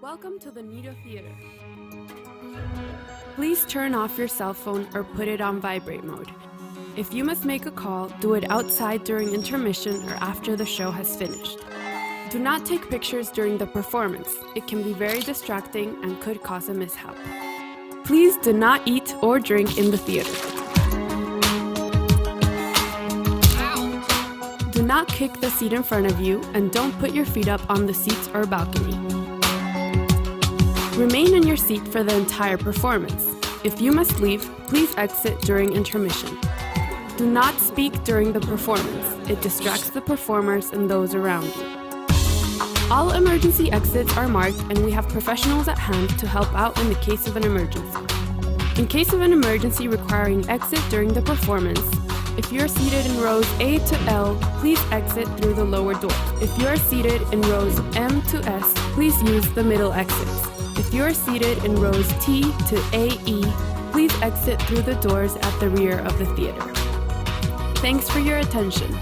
Welcome to the Nido Theater. Please turn off your cell phone or put it on vibrate mode. If you must make a call, do it outside during intermission or after the show has finished. Do not take pictures during the performance. It can be very distracting and could cause a mishap. Please do not eat or drink in the theater. Do not kick the seat in front of you and don't put your feet up on the seats or balcony. Remain in your seat for the entire performance. If you must leave, please exit during intermission. Do not speak during the performance. It distracts the performers and those around you. All emergency exits are marked and we have professionals at hand to help out in the case of an emergency. In case of an emergency requiring exit during the performance, if you are seated in rows A to L, please exit through the lower door. If you are seated in rows M to S, please use the middle exits. If you are seated in rows T to AE, please exit through the doors at the rear of the theater. Thanks for your attention.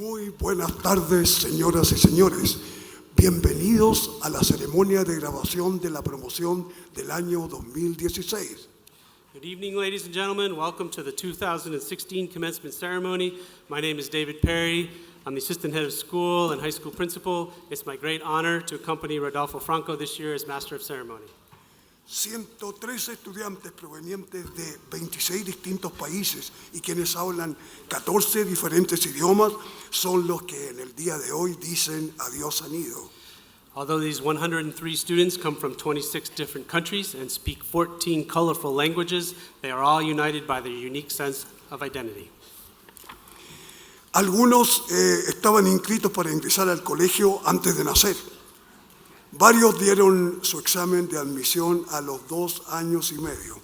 Muy buenas tardes, señoras y señores. Bienvenidos a la ceremonia de graduación de la promoción del año 2016. Good evening, ladies and gentlemen. Welcome to the 2016 commencement ceremony. My name is David Perry. I'm the assistant head of school and high school principal. It's my great honor to accompany Rodolfo Franco this year as master of ceremony. 113 estudiantes provenientes de 26 distintos países y quienes hablan 14 diferentes idiomas son los que en el día de hoy dicen adiós a Nido. Although these 103 students come from 26 different countries and speak 14 colorful languages, they are all united by their unique sense of identity. Algunos estaban inscritos para ingresar al colegio antes de nacer. Varios dieron su examen de admisión a los 2 años y medio.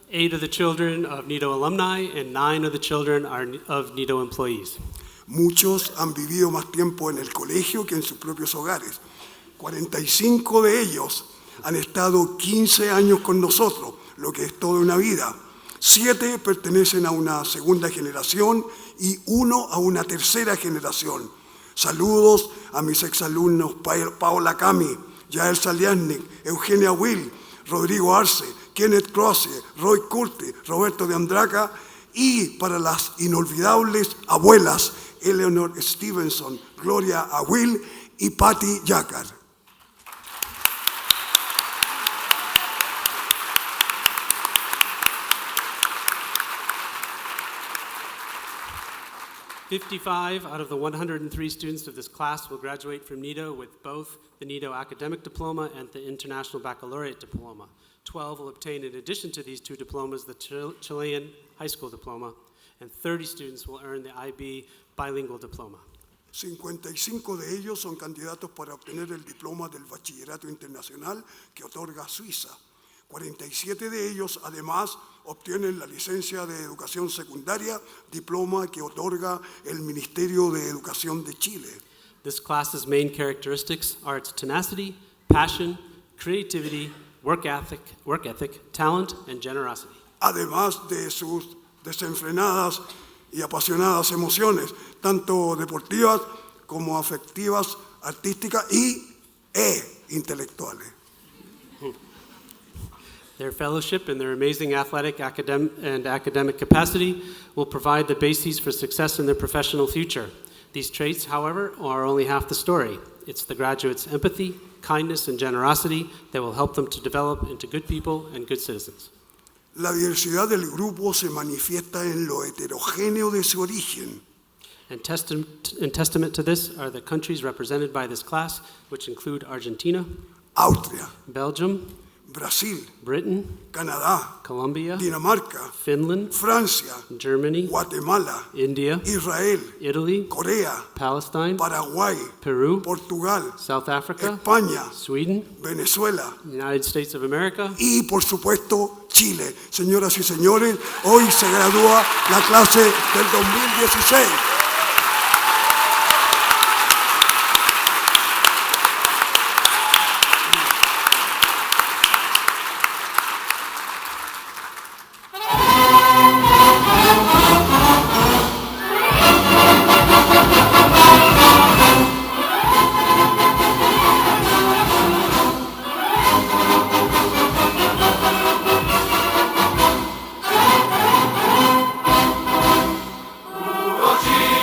8 of the children of Nido alumni and 9 of the children are of Nido employees. Muchos han vivido más tiempo en el colegio que en sus propios hogares. 45 de ellos han estado 15 años con nosotros, lo que es toda una vida. 7 pertenecen a una segunda generación y 1 a una tercera generación. Saludos a mis exalumnos Paola Cami, Yael Saliasnik, Eugenia Will, Rodrigo Arce, Kenneth Croce, Roy Curti, Roberto de Andraca y para las inolvidables abuelas Eleanor Stevenson, Gloria Aguil y Patty Yacar. "55 out of the 103 students of this class will graduate from Nido with both the Nido Academic Diploma and the International Baccalaureate Diploma. 12 will obtain, in addition to these 2 diplomas, the Chilean High School Diploma, and 30 students will earn the IB Bilingual Diploma. 55 de ellos son candidatos para obtener el diploma del Bachillerato Internacional que otorga Suiza. 47 de ellos, además, obtienen la licencia de educación secundaria, diploma que otorga el Ministerio de Educación de Chile. This class's main characteristics are its tenacity, passion, creativity, work ethic, talent, and generosity. Además de sus desenfrenadas y apasionadas emociones, tanto deportivas como afectivas, artísticas e intelectuales. Their fellowship and their amazing athletic and academic capacity will provide the bases for success in their professional future. These traits, however, are only half the story. It's the graduates' empathy, kindness, and generosity that will help them to develop into good people and good citizens. La diversidad del grupo se manifiesta en lo heterogéneo de su origen. And testament to this are the countries represented by this class, which include Argentina, Austria, Belgium, Brasil, Britain, Canadá, Colombia, Dinamarca, Finland, Francia, Germany, Guatemala, India, Israel, Italy, Corea, Palestine, Paraguay, Peru, Portugal, South Africa, España, Sweden, Venezuela United States of America, y, por supuesto, Chile. Señoras y señores, hoy se gradúa la clase del 2016. Chile.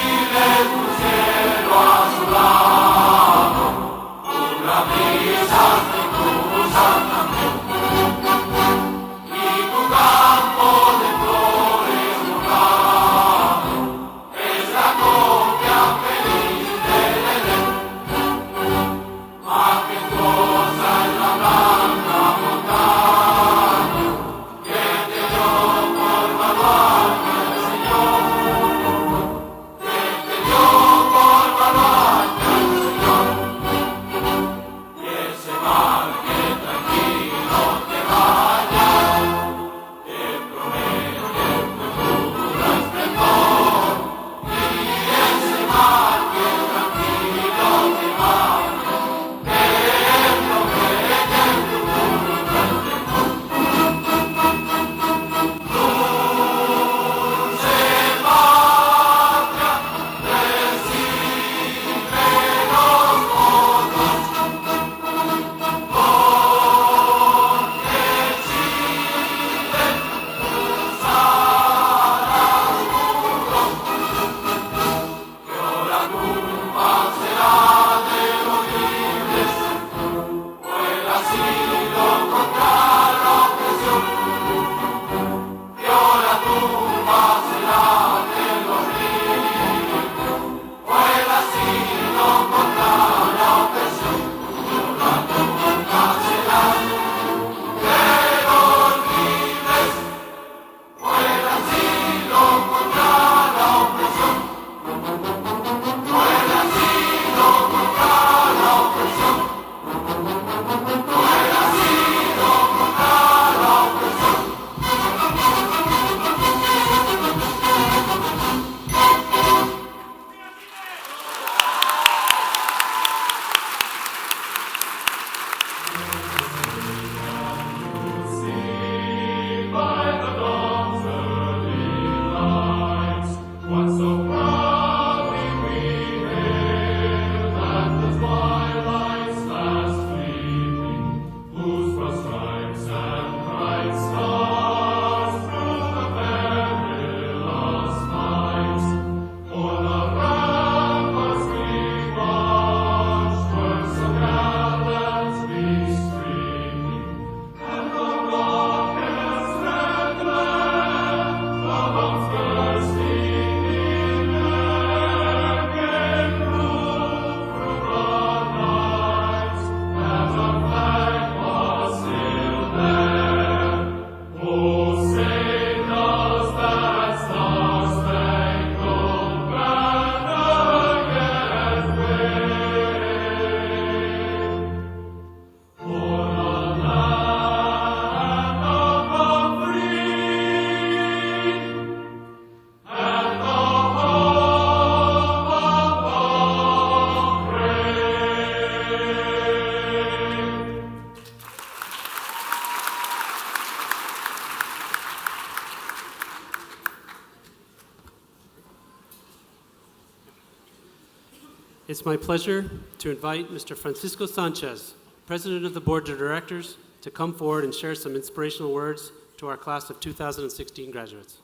It's my pleasure to invite Mr. Francisco Sanchez, President of the Board of Directors, to come forward and share some inspirational words to our class of 2016 graduates.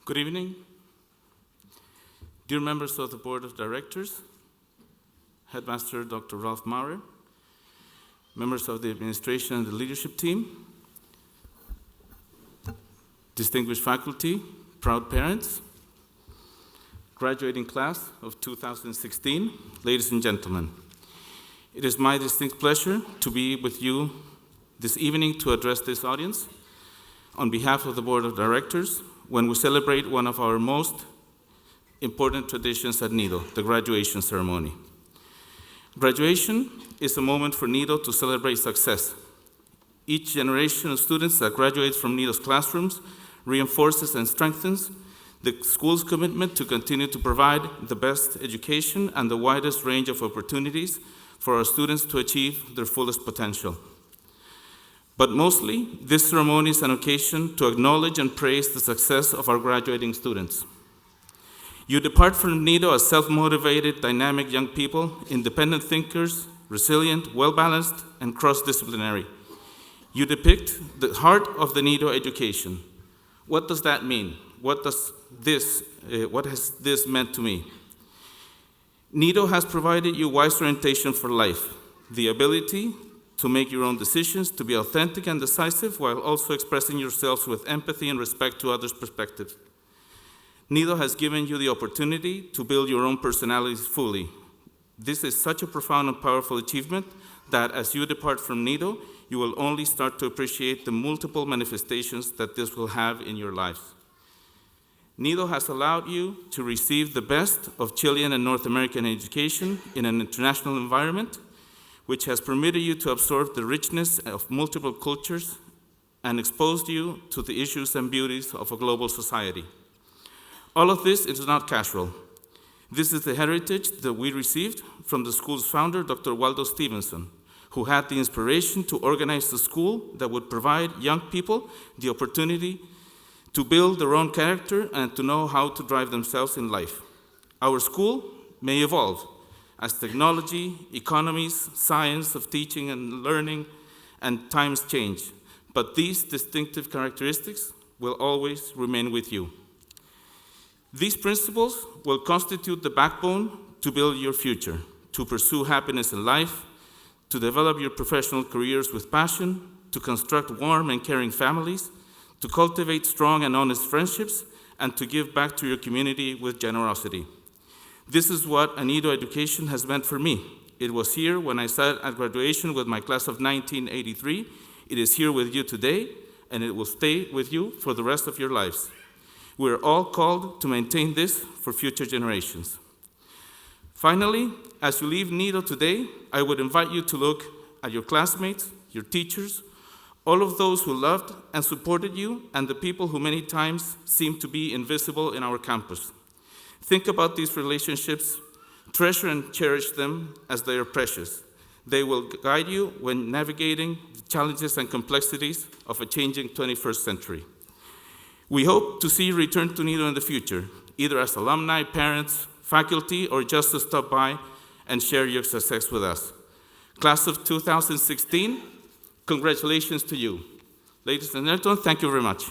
Good evening. Dear members of the Board of Directors, Headmaster Dr. Ralph Maurer, members of the administration and the leadership team, distinguished faculty, proud parents, graduating class of 2016, ladies and gentlemen. It is my distinct pleasure to be with you this evening to address this audience on behalf of the Board of Directors when we celebrate one of our most important traditions at Nido, the graduation ceremony. Graduation is a moment for Nido to celebrate success. Each generation of students that graduates from Nido's classrooms reinforces and strengthens the school's commitment to continue to provide the best education and the widest range of opportunities for our students to achieve their fullest potential. But mostly, this ceremony is an occasion to acknowledge and praise the success of our graduating students. You depart from Nido as self-motivated, dynamic young people, independent thinkers, resilient, well-balanced, and cross-disciplinary. You depict the heart of the Nido education. What does that mean? What has this meant to me? Nido has provided you wise orientation for life, the ability to make your own decisions, to be authentic and decisive, while also expressing yourselves with empathy and respect to others' perspectives. Nido has given you the opportunity to build your own personalities fully. This is such a profound and powerful achievement that as you depart from Nido, you will only start to appreciate the multiple manifestations that this will have in your lives. Nido has allowed you to receive the best of Chilean and North American education in an international environment, which has permitted you to absorb the richness of multiple cultures and exposed you to the issues and beauties of a global society. All of this is not casual. This is the heritage that we received from the school's founder, Dr. Waldo Stevenson, who had the inspiration to organize the school that would provide young people the opportunity to build their own character and to know how to drive themselves in life. Our school may evolve as technology, economies, science of teaching and learning, and times change, but these distinctive characteristics will always remain with you. These principles will constitute the backbone to build your future, to pursue happiness in life, to develop your professional careers with passion, to construct warm and caring families, to cultivate strong and honest friendships, and to give back to your community with generosity. This is what a Nido education has meant for me. It was here when I sat at graduation with my class of 1983. It is here with you today, and it will stay with you for the rest of your lives. We're all called to maintain this for future generations. Finally, as you leave Nido today, I would invite you to look at your classmates, your teachers, all of those who loved and supported you, and the people who many times seem to be invisible in our campus. Think about these relationships, treasure and cherish them as they are precious. They will guide you when navigating the challenges and complexities of a changing 21st century. We hope to see you return to Nido in the future, either as alumni, parents, faculty, or just to stop by and share your success with us. Class of 2016, congratulations to you. Ladies and gentlemen, thank you very much.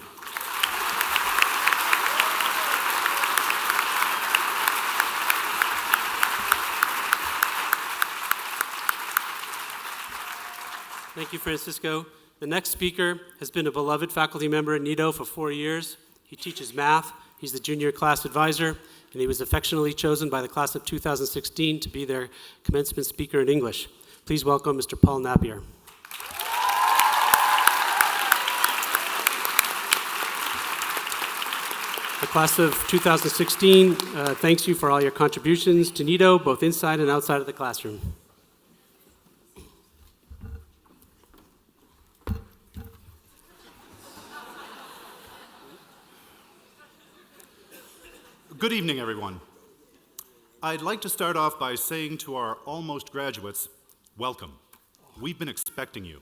Thank you, Francisco. The next speaker has been a beloved faculty member at Nido for 4 years. He teaches math, he's the junior class advisor, and he was affectionately chosen by the class of 2016 to be their commencement speaker in English. Please welcome Mr. Paul Napier. The class of 2016 thanks you for all your contributions to Nido, both inside and outside of the classroom. Good evening, everyone. I'd like to start off by saying to our almost graduates, welcome. We've been expecting you.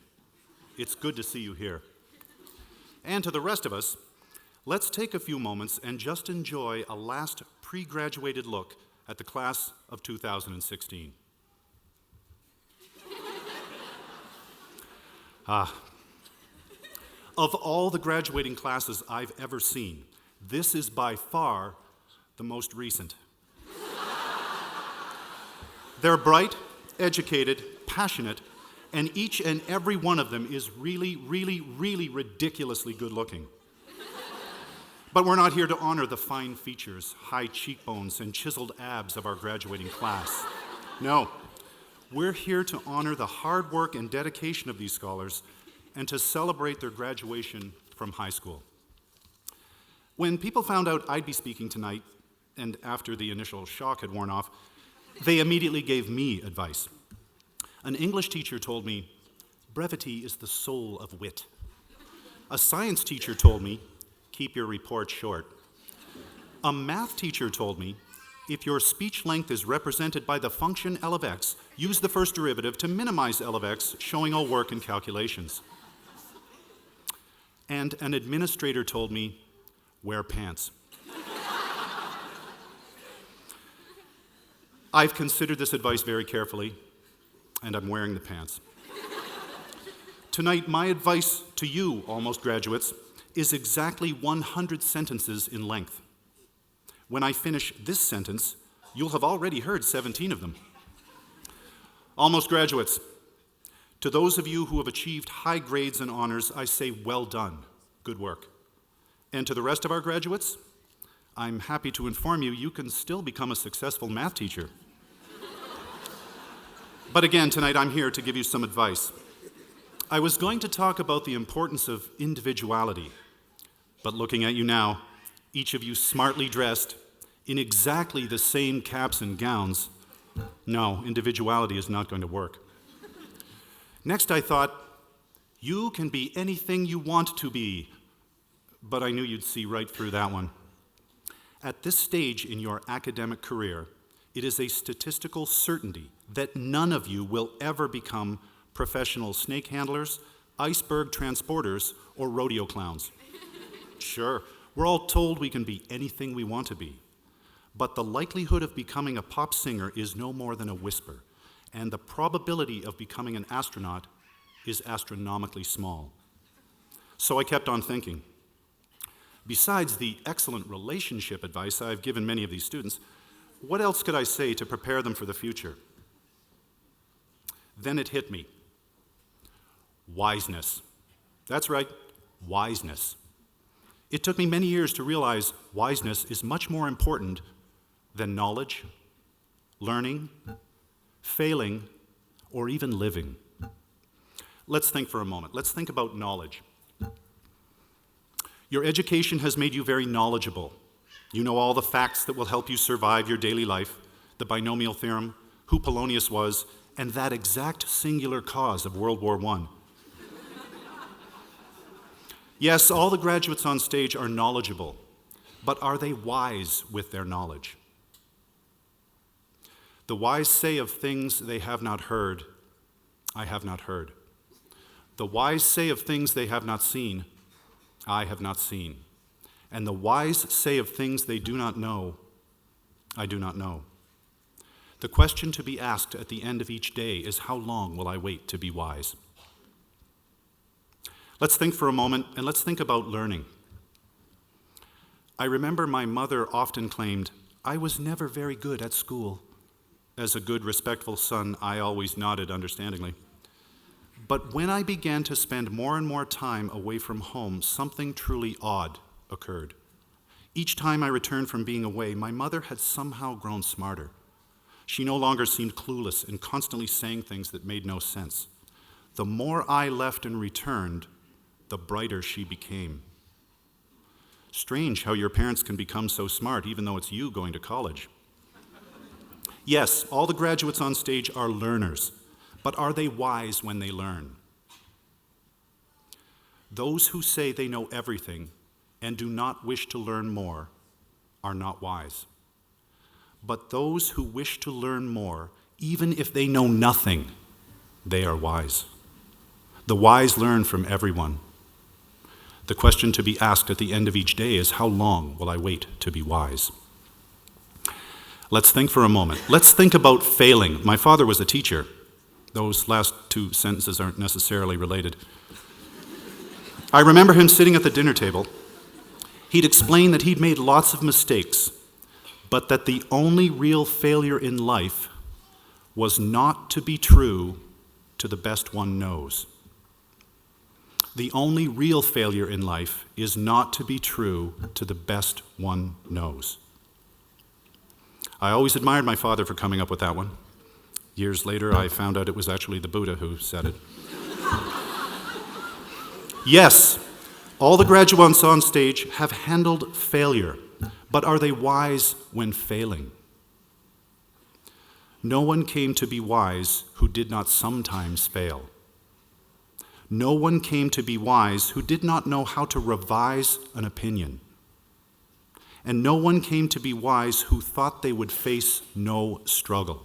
It's good to see you here. And to the rest of us, let's take a few moments and just enjoy a last pre-graduated look at the class of 2016. Of all the graduating classes I've ever seen, this is by far the most recent. They're bright, educated, passionate, and each and every one of them is really, really, really ridiculously good looking. But we're not here to honor the fine features, high cheekbones, and chiseled abs of our graduating class. No, we're here to honor the hard work and dedication of these scholars and to celebrate their graduation from high school. When people found out I'd be speaking tonight, and after the initial shock had worn off, they immediately gave me advice. An English teacher told me, brevity is the soul of wit. A science teacher told me, keep your report short. A math teacher told me, if your speech length is represented by the function L of x, use the first derivative to minimize L of x, showing all work in calculations. And an administrator told me, wear pants. I've considered this advice very carefully, and I'm wearing the pants. Tonight, my advice to you, almost graduates, is exactly 100 sentences in length. When I finish this sentence, you'll have already heard 17 of them. Almost graduates, to those of you who have achieved high grades and honors, I say well done, good work. And to the rest of our graduates, I'm happy to inform you, you can still become a successful math teacher. But again, tonight I'm here to give you some advice. I was going to talk about the importance of individuality, but looking at you now, each of you smartly dressed in exactly the same caps and gowns, no, individuality is not going to work. Next, I thought, you can be anything you want to be, but I knew you'd see right through that one. At this stage in your academic career, it is a statistical certainty that none of you will ever become professional snake handlers, iceberg transporters, or rodeo clowns. Sure, we're all told we can be anything we want to be, but the likelihood of becoming a pop singer is no more than a whisper, and the probability of becoming an astronaut is astronomically small. So I kept on thinking. Besides the excellent relationship advice I've given many of these students, what else could I say to prepare them for the future? Then it hit me. Wiseness. That's right, wiseness. It took me many years to realize wiseness is much more important than knowledge, learning, failing, or even living. Let's think for a moment. Let's think about knowledge. Your education has made you very knowledgeable. You know all the facts that will help you survive your daily life, the binomial theorem, who Polonius was, and that exact singular cause of World War I. Yes, all the graduates on stage are knowledgeable, but are they wise with their knowledge? The wise say of things they have not heard, I have not heard. The wise say of things they have not seen, I have not seen. And the wise say of things they do not know, I do not know. The question to be asked at the end of each day is, how long will I wait to be wise? Let's think for a moment, and let's think about learning. I remember my mother often claimed, I was never very good at school. As a good, respectful son, I always nodded understandingly. But when I began to spend more and more time away from home, something truly odd occurred. Each time I returned from being away, my mother had somehow grown smarter. She no longer seemed clueless and constantly saying things that made no sense. The more I left and returned, the brighter she became. Strange how your parents can become so smart even though it's you going to college. Yes, all the graduates on stage are learners, but are they wise when they learn? Those who say they know everything and do not wish to learn more are not wise. But those who wish to learn more, even if they know nothing, they are wise. The wise learn from everyone. The question to be asked at the end of each day is, how long will I wait to be wise? Let's think for a moment. Let's think about failing. My father was a teacher. Those last two sentences aren't necessarily related. I remember him sitting at the dinner table. He'd explain that he'd made lots of mistakes, but that the only real failure in life was not to be true to the best one knows. The only real failure in life is not to be true to the best one knows. I always admired my father for coming up with that one. Years later, I found out it was actually the Buddha who said it. Yes, all the graduates on stage have handled failure, but are they wise when failing? No one came to be wise who did not sometimes fail. No one came to be wise who did not know how to revise an opinion. And no one came to be wise who thought they would face no struggle.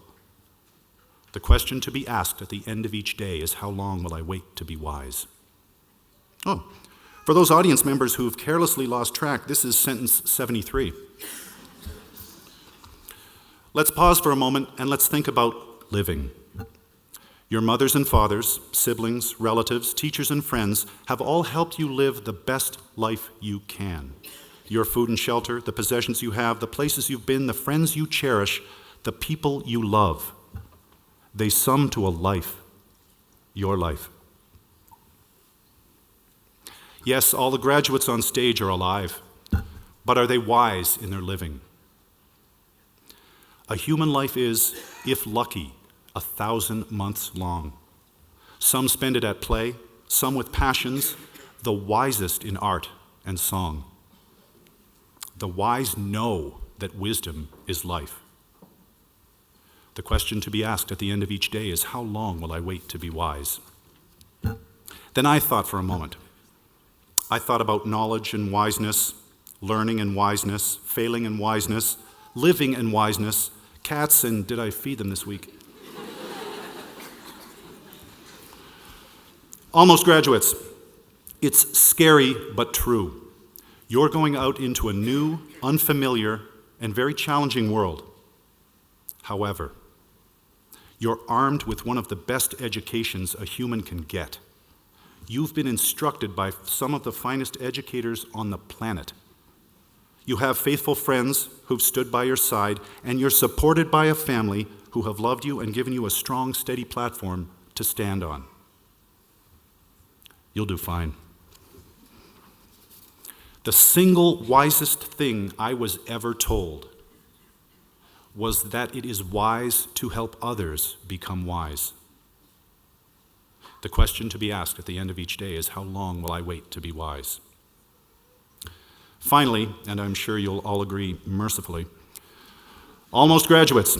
The question to be asked at the end of each day is, how long will I wait to be wise? Oh, for those audience members who have carelessly lost track, this is sentence 73. Let's pause for a moment and let's think about living. Your mothers and fathers, siblings, relatives, teachers, and friends have all helped you live the best life you can. Your food and shelter, the possessions you have, the places you've been, the friends you cherish, the people you love. They sum to a life, your life. Yes, all the graduates on stage are alive, but are they wise in their living? A human life is, if lucky, 1,000 months long. Some spend it at play, some with passions, the wisest in art and song. The wise know that wisdom is life. The question to be asked at the end of each day is, how long will I wait to be wise? Then I thought for a moment. I thought about knowledge and wiseness, learning and wiseness, failing and wiseness, living and wiseness, cats and did I feed them this week? Almost graduates, it's scary but true. You're going out into a new, unfamiliar, and very challenging world. However, you're armed with one of the best educations a human can get. You've been instructed by some of the finest educators on the planet. You have faithful friends who've stood by your side, and you're supported by a family who have loved you and given you a strong, steady platform to stand on. You'll do fine. The single wisest thing I was ever told was that it is wise to help others become wise. The question to be asked at the end of each day is, how long will I wait to be wise? Finally, and I'm sure you'll all agree mercifully, almost graduates,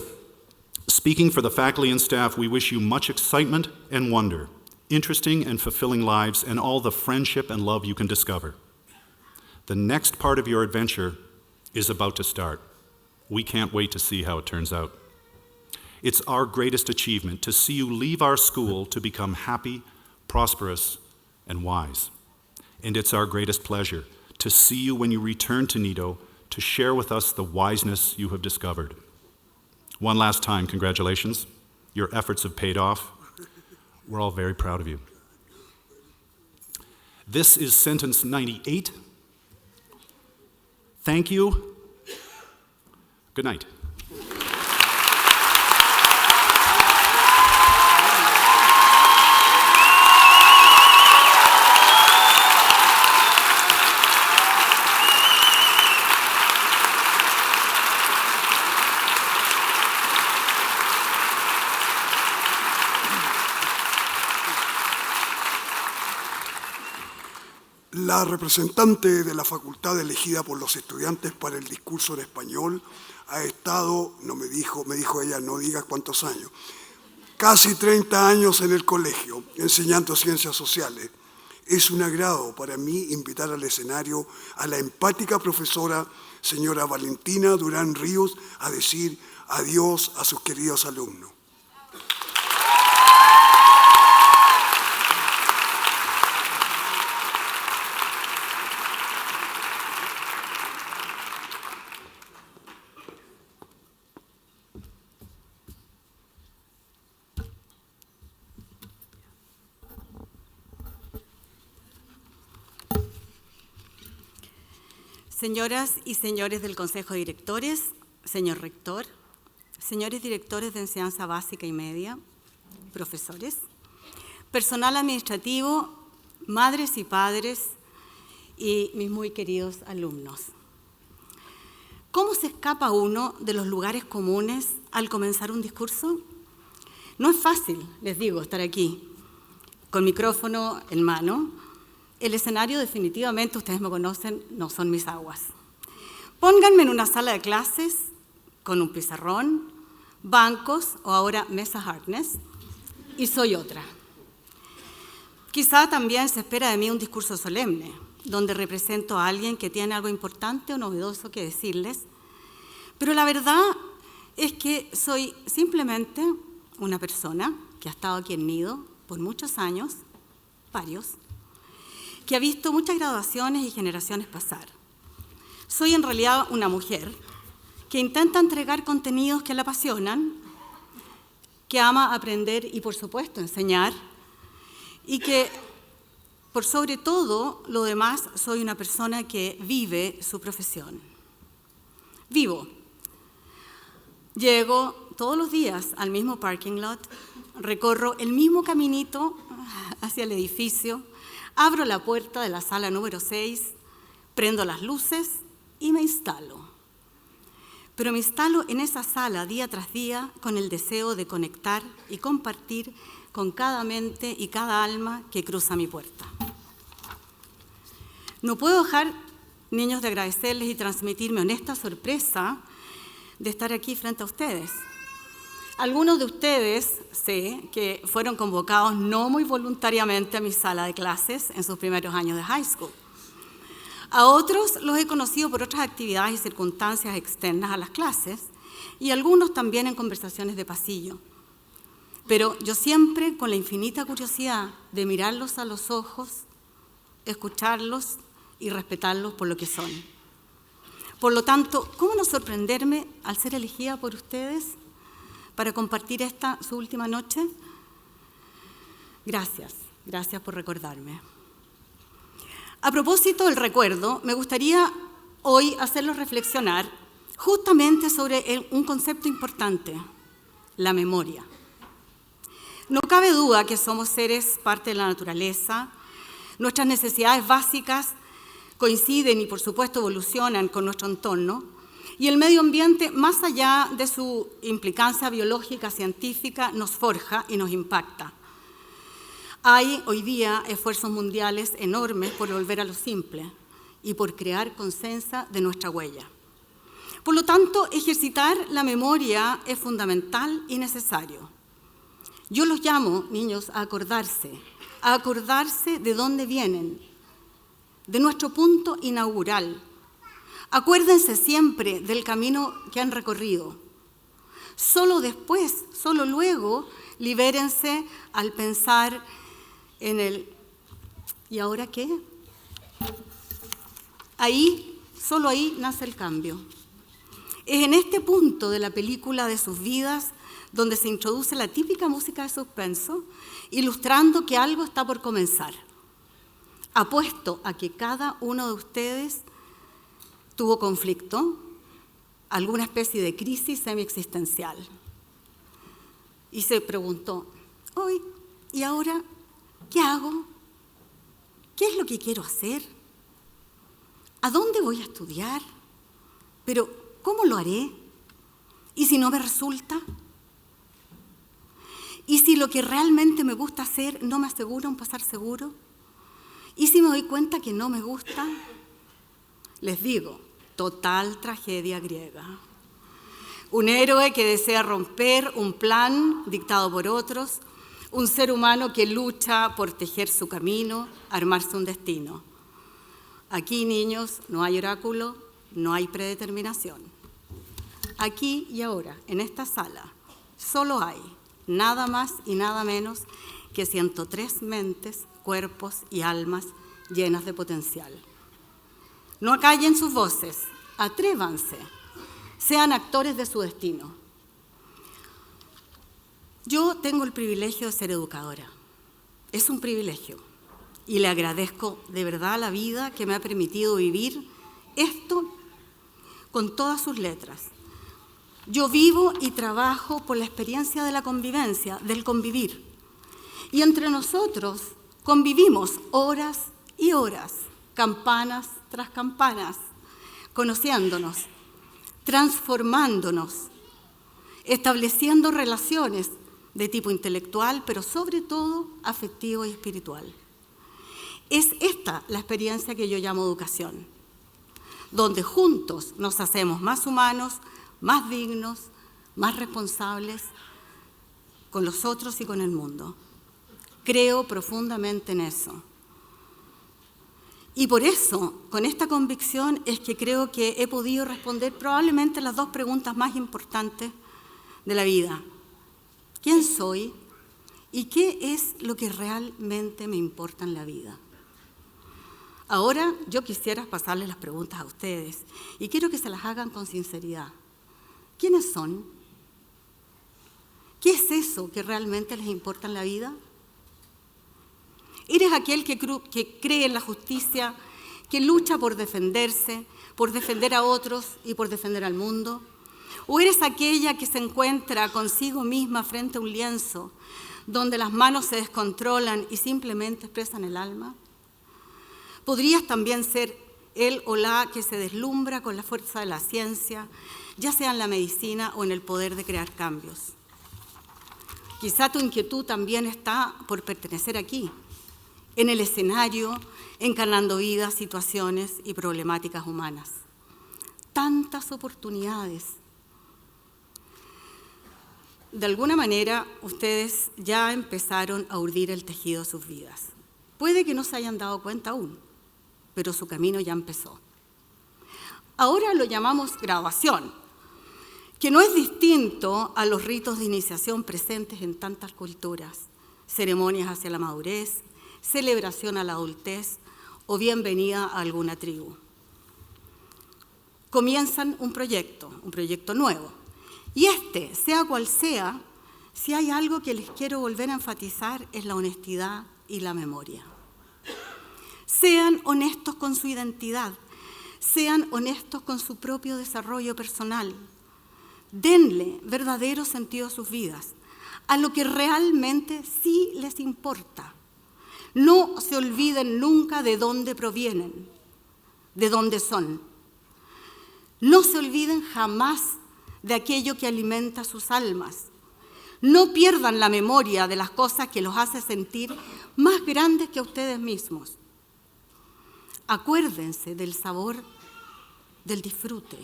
speaking for the faculty and staff, we wish you much excitement and wonder, interesting and fulfilling lives, and all the friendship and love you can discover. The next part of your adventure is about to start. We can't wait to see how it turns out. It's our greatest achievement to see you leave our school to become happy, prosperous, and wise. And it's our greatest pleasure to see you when you return to Nido to share with us the wiseness you have discovered. One last time, congratulations. Your efforts have paid off. We're all very proud of you. This is sentence 98. Thank you. Good night. La representante de la facultad elegida por los estudiantes para el discurso en español ha estado, me dijo ella, no diga cuántos años, casi 30 años en el colegio, enseñando ciencias sociales. Es un agrado para mí invitar al escenario a la empática profesora señora Valentina Durán Ríos a decir adiós a sus queridos alumnos. Señoras y señores del Consejo de Directores, señor rector, señores directores de enseñanza básica y media, profesores, personal administrativo, madres y padres y mis muy queridos alumnos. ¿Cómo se escapa uno de los lugares comunes al comenzar un discurso? No es fácil, les digo, estar aquí, con micrófono en mano. El escenario definitivamente, ustedes me conocen, no son mis aguas. Pónganme en una sala de clases con un pizarrón, bancos o ahora mesa hardness y soy otra. Quizá también se espera de mí un discurso solemne, donde represento a alguien que tiene algo importante o novedoso que decirles, pero la verdad es que soy simplemente una persona que ha estado aquí en Nido por muchos años, varios, que ha visto muchas graduaciones y generaciones pasar. Soy en realidad una mujer que intenta entregar contenidos que la apasionan, que ama aprender y, por supuesto, enseñar, y que, por sobre todo lo demás, soy una persona que vive su profesión. Vivo. Llego todos los días al mismo parking lot, recorro el mismo caminito hacia el edificio, abro la puerta de la sala número 6, prendo las luces y me instalo. Pero me instalo en esa sala día tras día con el deseo de conectar y compartir con cada mente y cada alma que cruza mi puerta. No puedo dejar, niños, de agradecerles y transmitir mi honesta sorpresa de estar aquí frente a ustedes. Algunos de ustedes sé que fueron convocados no muy voluntariamente a mi sala de clases en sus primeros años de high school. A otros los he conocido por otras actividades y circunstancias externas a las clases y algunos también en conversaciones de pasillo. Pero yo siempre con la infinita curiosidad de mirarlos a los ojos, escucharlos y respetarlos por lo que son. Por lo tanto, ¿cómo no sorprenderme al ser elegida por ustedes para compartir esta, su última noche? Gracias por recordarme. A propósito del recuerdo, me gustaría hoy hacerlos reflexionar justamente sobre un concepto importante, la memoria. No cabe duda que somos seres parte de la naturaleza, nuestras necesidades básicas coinciden y por supuesto evolucionan con nuestro entorno, y el medio ambiente, más allá de su implicancia biológica, científica, nos forja y nos impacta. Hay hoy día esfuerzos mundiales enormes por volver a lo simple y por crear conciencia de nuestra huella. Por lo tanto, ejercitar la memoria es fundamental y necesario. Yo los llamo, niños, a acordarse de dónde vienen, de nuestro punto inaugural. Acuérdense siempre del camino que han recorrido. Solo después, solo luego, libérense al pensar en el ¿y ahora qué? Solo ahí nace el cambio. Es en este punto de la película de sus vidas donde se introduce la típica música de suspenso, ilustrando que algo está por comenzar. Apuesto a que cada uno de ustedes tuvo conflicto, alguna especie de crisis semi-existencial. Y se preguntó, hoy, ¿y ahora qué hago? ¿Qué es lo que quiero hacer? ¿A dónde voy a estudiar? Pero, ¿cómo lo haré? ¿Y si no me resulta? ¿Y si lo que realmente me gusta hacer no me asegura un pasar seguro? ¿Y si me doy cuenta que no me gusta? Les digo, total tragedia griega. Un héroe que desea romper un plan dictado por otros, un ser humano que lucha por tejer su camino, armarse un destino. Aquí, niños, no hay oráculo, no hay predeterminación. Aquí y ahora, en esta sala, solo hay nada más y nada menos que 103 mentes, cuerpos y almas llenas de potencial. No acallen sus voces, atrévanse, sean actores de su destino. Yo tengo el privilegio de ser educadora. Es un privilegio y le agradezco de verdad a la vida que me ha permitido vivir esto con todas sus letras. Yo vivo y trabajo por la experiencia de la convivencia, del convivir. Y entre nosotros convivimos horas y horas, campanas tras campanas, conociéndonos, transformándonos, estableciendo relaciones de tipo intelectual, pero sobre todo afectivo y espiritual. Es esta la experiencia que yo llamo educación, donde juntos nos hacemos más humanos, más dignos, más responsables con los otros y con el mundo. Creo profundamente en eso. Y por eso, con esta convicción, es que creo que he podido responder probablemente las dos preguntas más importantes de la vida. ¿Quién soy? ¿Y qué es lo que realmente me importa en la vida? Ahora yo quisiera pasarles las preguntas a ustedes y quiero que se las hagan con sinceridad. ¿Quiénes son? ¿Qué es eso que realmente les importa en la vida? ¿Eres aquel que cree en la justicia, que lucha por defenderse, por defender a otros y por defender al mundo? ¿O eres aquella que se encuentra consigo misma frente a un lienzo, donde las manos se descontrolan y simplemente expresan el alma? ¿Podrías también ser él o la que se deslumbra con la fuerza de la ciencia, ya sea en la medicina o en el poder de crear cambios? Quizá tu inquietud también está por pertenecer aquí, en el escenario, encarnando vidas, situaciones y problemáticas humanas. Tantas oportunidades. De alguna manera, ustedes ya empezaron a urdir el tejido de sus vidas. Puede que no se hayan dado cuenta aún, pero su camino ya empezó. Ahora lo llamamos graduación, que no es distinto a los ritos de iniciación presentes en tantas culturas, ceremonias hacia la madurez, celebración a la adultez o bienvenida a alguna tribu. Comienzan un proyecto nuevo. Y sea cual sea, si hay algo que les quiero volver a enfatizar es la honestidad y la memoria. Sean honestos con su identidad, sean honestos con su propio desarrollo personal. Denle verdadero sentido a sus vidas, a lo que realmente sí les importa. No se olviden nunca de dónde provienen, de dónde son. No se olviden jamás de aquello que alimenta sus almas. No pierdan la memoria de las cosas que los hace sentir más grandes que ustedes mismos. Acuérdense del sabor del disfrute.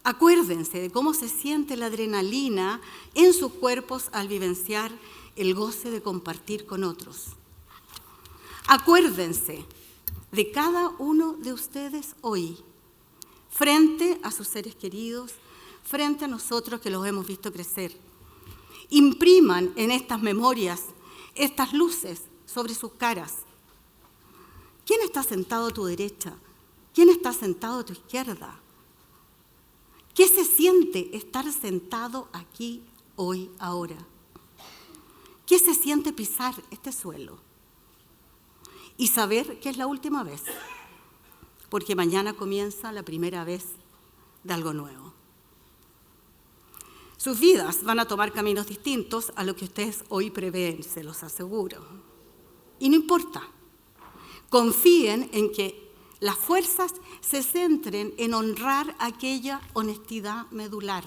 Acuérdense de cómo se siente la adrenalina en sus cuerpos al vivenciar el goce de compartir con otros. Acuérdense de cada uno de ustedes hoy, frente a sus seres queridos, frente a nosotros que los hemos visto crecer. Impriman en estas memorias estas luces sobre sus caras. ¿Quién está sentado a tu derecha? ¿Quién está sentado a tu izquierda? ¿Qué se siente estar sentado aquí, hoy, ahora? ¿Qué se siente pisar este suelo? Y saber que es la última vez, porque mañana comienza la primera vez de algo nuevo. Sus vidas van a tomar caminos distintos a lo que ustedes hoy prevén, se los aseguro. Y no importa. Confíen en que las fuerzas se centren en honrar aquella honestidad medular,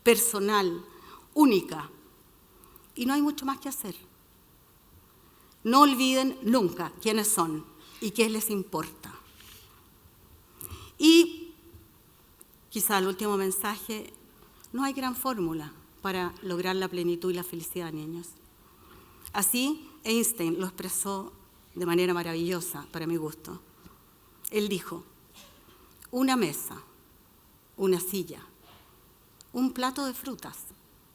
personal, única. Y no hay mucho más que hacer. No olviden nunca quiénes son y qué les importa. Y quizá el último mensaje, no hay gran fórmula para lograr la plenitud y la felicidad, niños. Así, Einstein lo expresó de manera maravillosa, para mi gusto. Él dijo, una mesa, una silla, un plato de frutas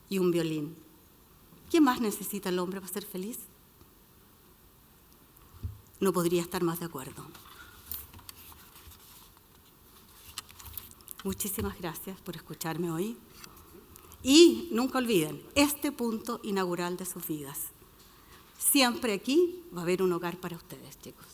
y un violín. ¿Qué más necesita el hombre para ser feliz? No podría estar más de acuerdo. Muchísimas gracias por escucharme hoy. Y nunca olviden este punto inaugural de sus vidas. Siempre aquí va a haber un hogar para ustedes, chicos.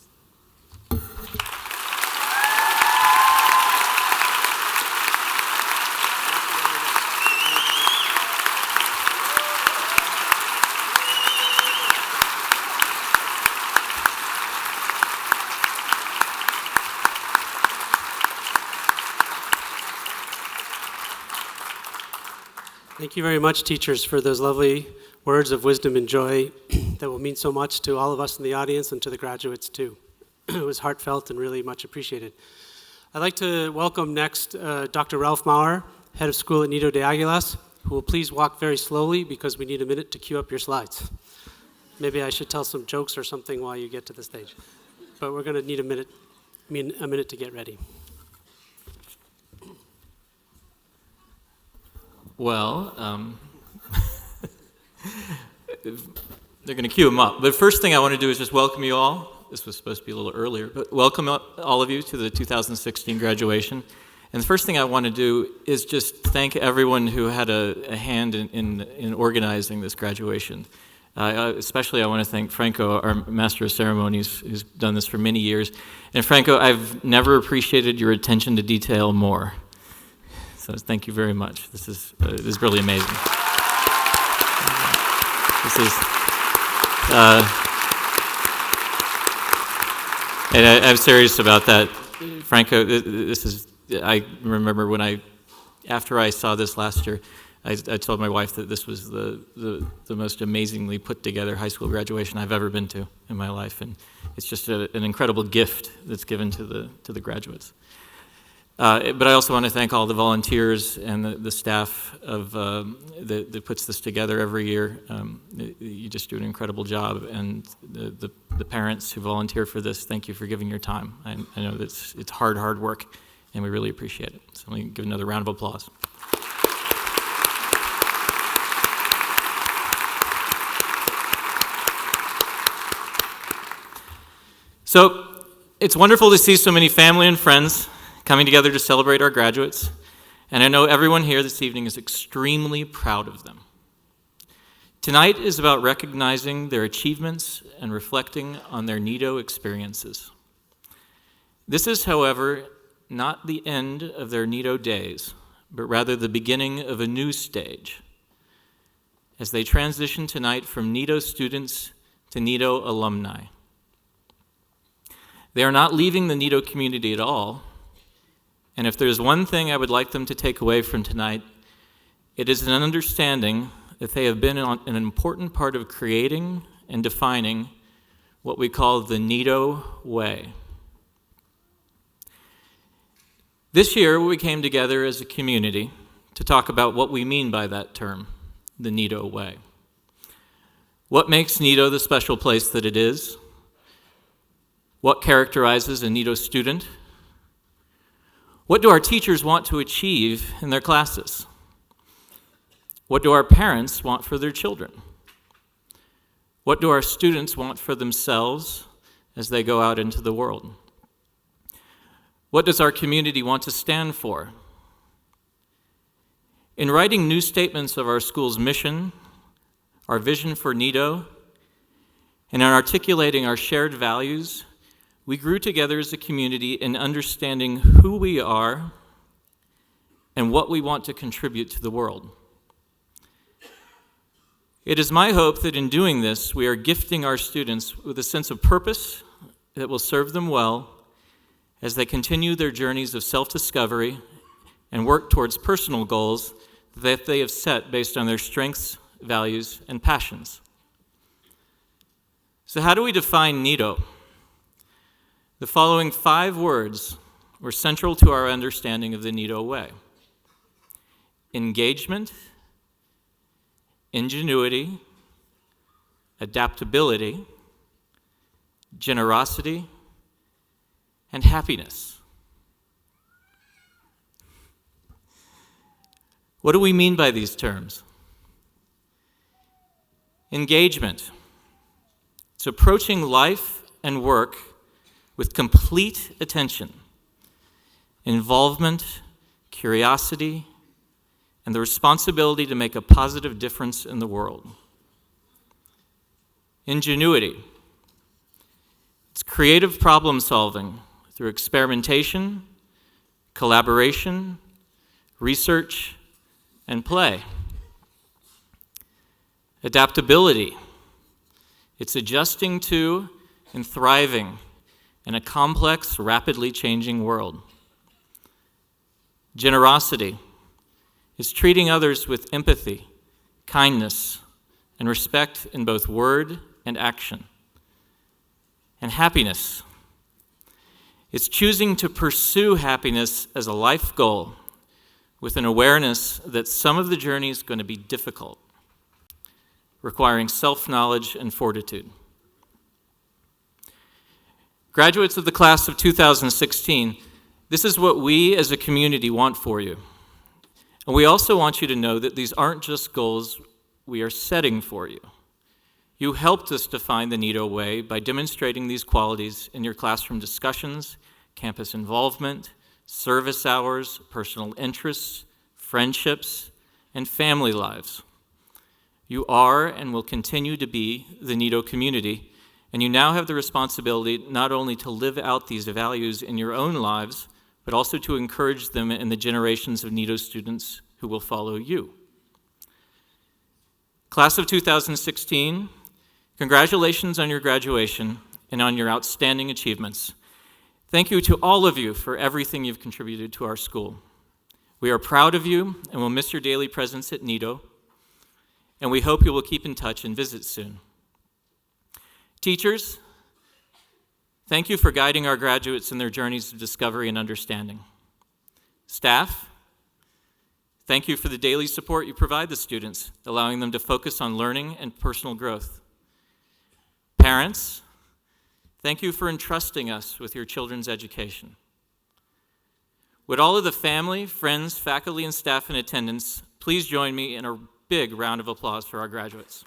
Thank you very much, teachers, for those lovely words of wisdom and joy that will mean so much to all of us in the audience and to the graduates, too. It was heartfelt and really much appreciated. I'd like to welcome next Dr. Ralph Maurer, head of school at Nido de Aguilas, who will please walk very slowly because we need a minute to queue up your slides. Maybe I should tell some jokes or something while you get to the stage. But we're going to need a minute to get ready. Well, they're going to queue them up. But first thing I want to do is just welcome you all. This was supposed to be a little earlier, but welcome all of you to the 2016 graduation. And the first thing I want to do is just thank everyone who had a hand in organizing this graduation. Especially I want to thank Franco, our Master of Ceremonies, who's done this for many years. And Franco, I've never appreciated your attention to detail more. So thank you very much. This is really amazing. And I'm serious about that, Franco. I remember after I saw this last year, I told my wife that this was the most amazingly put together high school graduation I've ever been to in my life, and it's just an incredible gift that's given to the graduates. But I also want to thank all the volunteers and the staff that puts this together every year. You just do an incredible job, and the parents who volunteer for this, thank you for giving your time. I know that it's hard work, and we really appreciate it. So let me give another round of applause. So it's wonderful to see so many family and friends coming together to celebrate our graduates, and I know everyone here this evening is extremely proud of them. Tonight is about recognizing their achievements and reflecting on their Nido experiences. This is, however, not the end of their Nido days, but rather the beginning of a new stage as they transition tonight from Nido students to Nido alumni. They are not leaving the Nido community at all. And if there's one thing I would like them to take away from tonight, it is an understanding that they have been an important part of creating and defining what we call the Nido way. This year, we came together as a community to talk about what we mean by that term, the Nido way. What makes Nido the special place that it is? What characterizes a Nido student? What do our teachers want to achieve in their classes? What do our parents want for their children? What do our students want for themselves as they go out into the world? What does our community want to stand for? In writing new statements of our school's mission, our vision for Nido, and in articulating our shared values, we grew together as a community in understanding who we are and what we want to contribute to the world. It is my hope that in doing this, we are gifting our students with a sense of purpose that will serve them well as they continue their journeys of self-discovery and work towards personal goals that they have set based on their strengths, values, and passions. So how do we define Nido? The following 5 words were central to our understanding of the Nido way: engagement, ingenuity, adaptability, generosity, and happiness. What do we mean by these terms? Engagement. It's approaching life and work with complete attention, involvement, curiosity, and the responsibility to make a positive difference in the world. Ingenuity. It's creative problem solving through experimentation, collaboration, research, and play. Adaptability. It's adjusting to and thriving in a complex, rapidly changing world. Generosity is treating others with empathy, kindness, and respect in both word and action. And happiness. It's choosing to pursue happiness as a life goal with an awareness that some of the journey is going to be difficult, requiring self-knowledge and fortitude. Graduates of the class of 2016, this is what we as a community want for you. And we also want you to know that these aren't just goals we are setting for you. You helped us define the Nido way by demonstrating these qualities in your classroom discussions, campus involvement, service hours, personal interests, friendships, and family lives. You are and will continue to be the Nido community, and you now have the responsibility not only to live out these values in your own lives, but also to encourage them in the generations of Nido students who will follow you. Class of 2016, congratulations on your graduation and on your outstanding achievements. Thank you to all of you for everything you've contributed to our school. We are proud of you and will miss your daily presence at Nido, and we hope you will keep in touch and visit soon. Teachers, thank you for guiding our graduates in their journeys of discovery and understanding. Staff, thank you for the daily support you provide the students, allowing them to focus on learning and personal growth. Parents, thank you for entrusting us with your children's education. Would all of the family, friends, faculty, and staff in attendance please join me in a big round of applause for our graduates.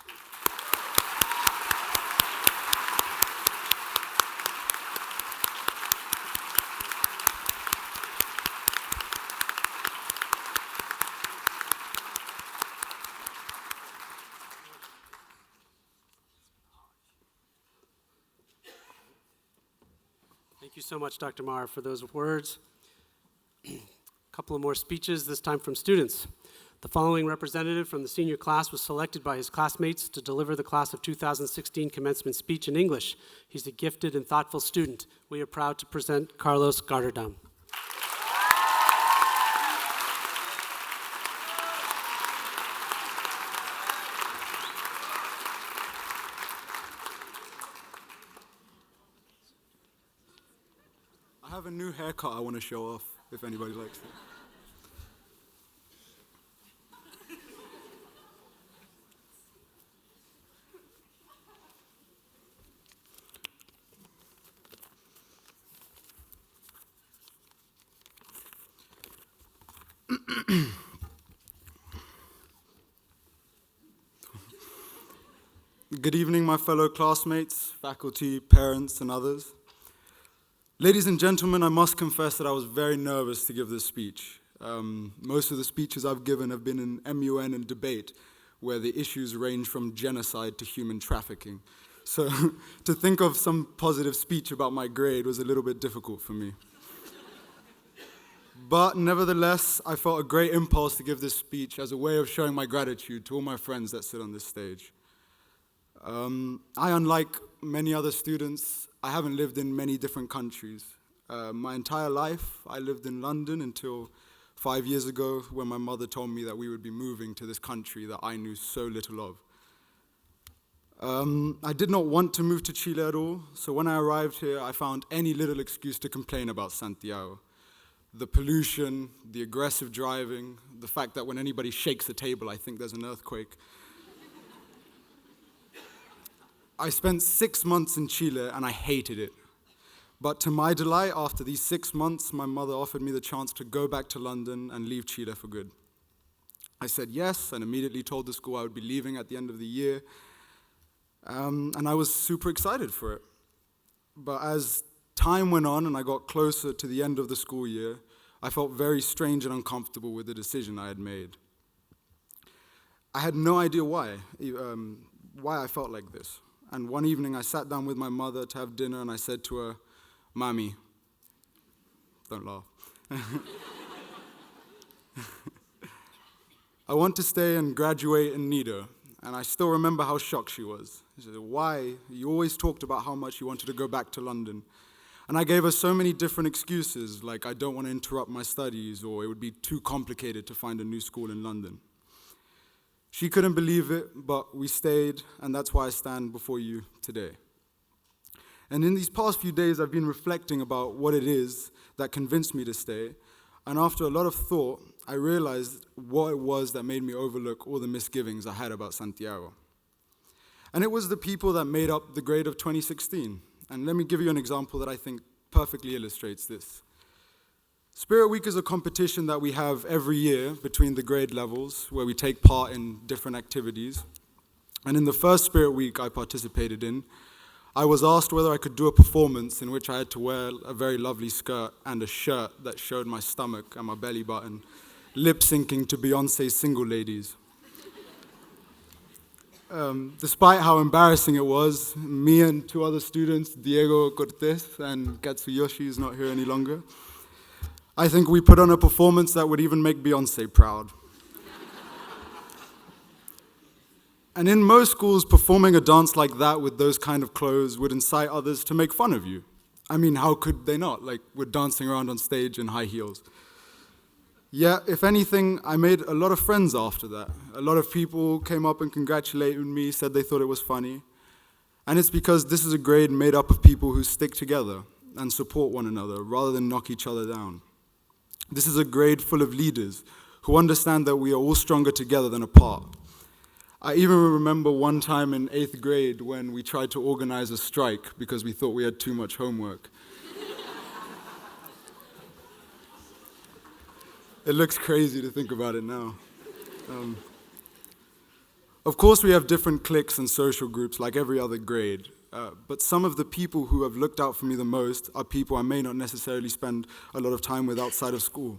Thank you so much, Dr. Maher, for those words. A couple of more speeches, this time from students. The following representative from the senior class was selected by his classmates to deliver the class of 2016 commencement speech in English. He's a gifted and thoughtful student. We are proud to present Carlos Garderdam. I have a new haircut I want to show off, if anybody likes it. Good evening, my fellow classmates, faculty, parents, and others. Ladies and gentlemen, I must confess that I was very nervous to give this speech. Most of the speeches I've given have been in MUN and debate, where the issues range from genocide to human trafficking. So to think of some positive speech about my grade was a little bit difficult for me. But nevertheless, I felt a great impulse to give this speech as a way of showing my gratitude to all my friends that sit on this stage. Unlike many other students, I haven't lived in many different countries. My entire life, I lived in London until 5 years ago when my mother told me that we would be moving to this country that I knew so little of. I did not want to move to Chile at all, so when I arrived here, I found any little excuse to complain about Santiago. The pollution, the aggressive driving, the fact that when anybody shakes a table, I think there's an earthquake. I spent 6 months in Chile and I hated it. But to my delight, after these 6 months, my mother offered me the chance to go back to London and leave Chile for good. I said yes and immediately told the school I would be leaving at the end of the year. And I was super excited for it. But as time went on and I got closer to the end of the school year, I felt very strange and uncomfortable with the decision I had made. I had no idea why I felt like this. And one evening I sat down with my mother to have dinner and I said to her, "Mommy," don't laugh, "I want to stay and graduate in Nido." And I still remember how shocked she was. She said, "Why? You always talked about how much you wanted to go back to London." And I gave her so many different excuses, like I don't want to interrupt my studies, or it would be too complicated to find a new school in London. She couldn't believe it, but we stayed, and that's why I stand before you today. And in these past few days, I've been reflecting about what it is that convinced me to stay, and after a lot of thought, I realized what it was that made me overlook all the misgivings I had about Santiago. And it was the people that made up the grade of 2016. And let me give you an example that I think perfectly illustrates this. Spirit Week is a competition that we have every year between the grade levels where we take part in different activities. And in the first Spirit Week I participated in, I was asked whether I could do a performance in which I had to wear a very lovely skirt and a shirt that showed my stomach and my belly button, lip-syncing to Beyonce's Single Ladies. Despite how embarrassing it was, me and 2 other students, Diego Cortez and Katsuyoshi, is not here any longer, I think we put on a performance that would even make Beyonce proud. And in most schools, performing a dance like that with those kind of clothes would incite others to make fun of you. I mean, how could they not? Like, we're dancing around on stage in high heels. Yeah, if anything, I made a lot of friends after that. A lot of people came up and congratulated me, said they thought it was funny. And it's because this is a grade made up of people who stick together and support one another rather than knock each other down. This is a grade full of leaders who understand that we are all stronger together than apart. I even remember one time in 8th grade when we tried to organize a strike because we thought we had too much homework. It looks crazy to think about it now. Of course, we have different cliques and social groups like every other grade, but some of the people who have looked out for me the most are people I may not necessarily spend a lot of time with outside of school.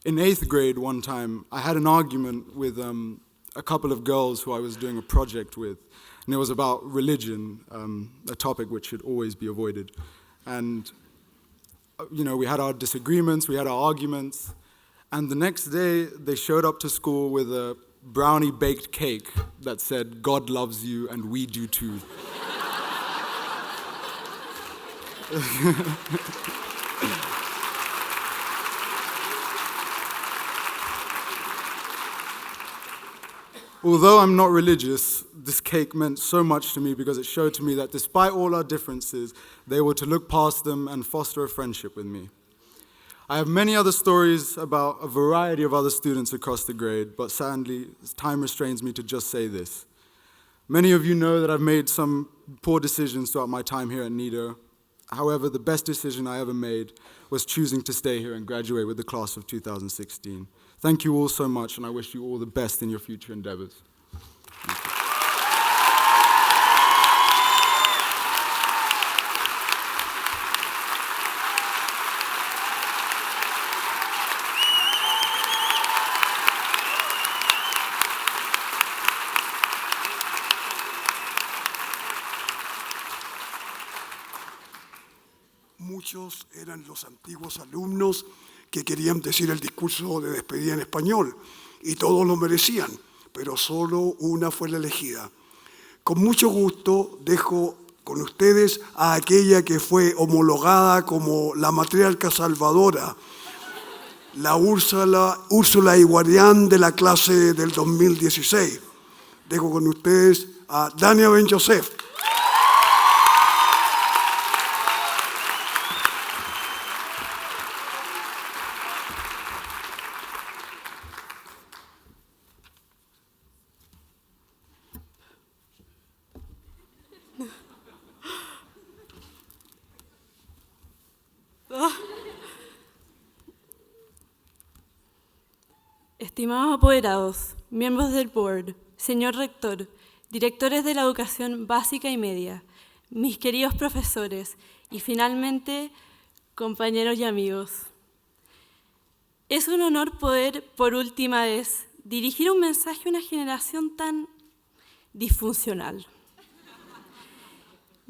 In 8th grade one time, I had an argument with a couple of girls who I was doing a project with, and it was about religion, a topic which should always be avoided. And, we had our disagreements, we had our arguments, and the next day, they showed up to school with a brownie baked cake that said, "God loves you and we do too." Although I'm not religious, this cake meant so much to me because it showed to me that despite all our differences, they were to look past them and foster a friendship with me. I have many other stories about a variety of other students across the grade, but sadly, time restrains me to just say this. Many of you know that I've made some poor decisions throughout my time here at Nido. However, the best decision I ever made was choosing to stay here and graduate with the class of 2016. Thank you all so much, and I wish you all the best in your future endeavors. Muchos eran los antiguos alumnos que querían decir el discurso de despedida en español, y todos lo merecían, pero solo una fue la elegida. Con mucho gusto dejo con ustedes a aquella que fue homologada como la matriarca salvadora, la Úrsula Iguarián de la clase del 2016. Dejo con ustedes a Dania Ben Joseph. Estimados apoderados, miembros del board, señor rector, directores de la educación básica y media, mis queridos profesores y finalmente, compañeros y amigos. Es un honor poder, por última vez, dirigir un mensaje a una generación tan disfuncional.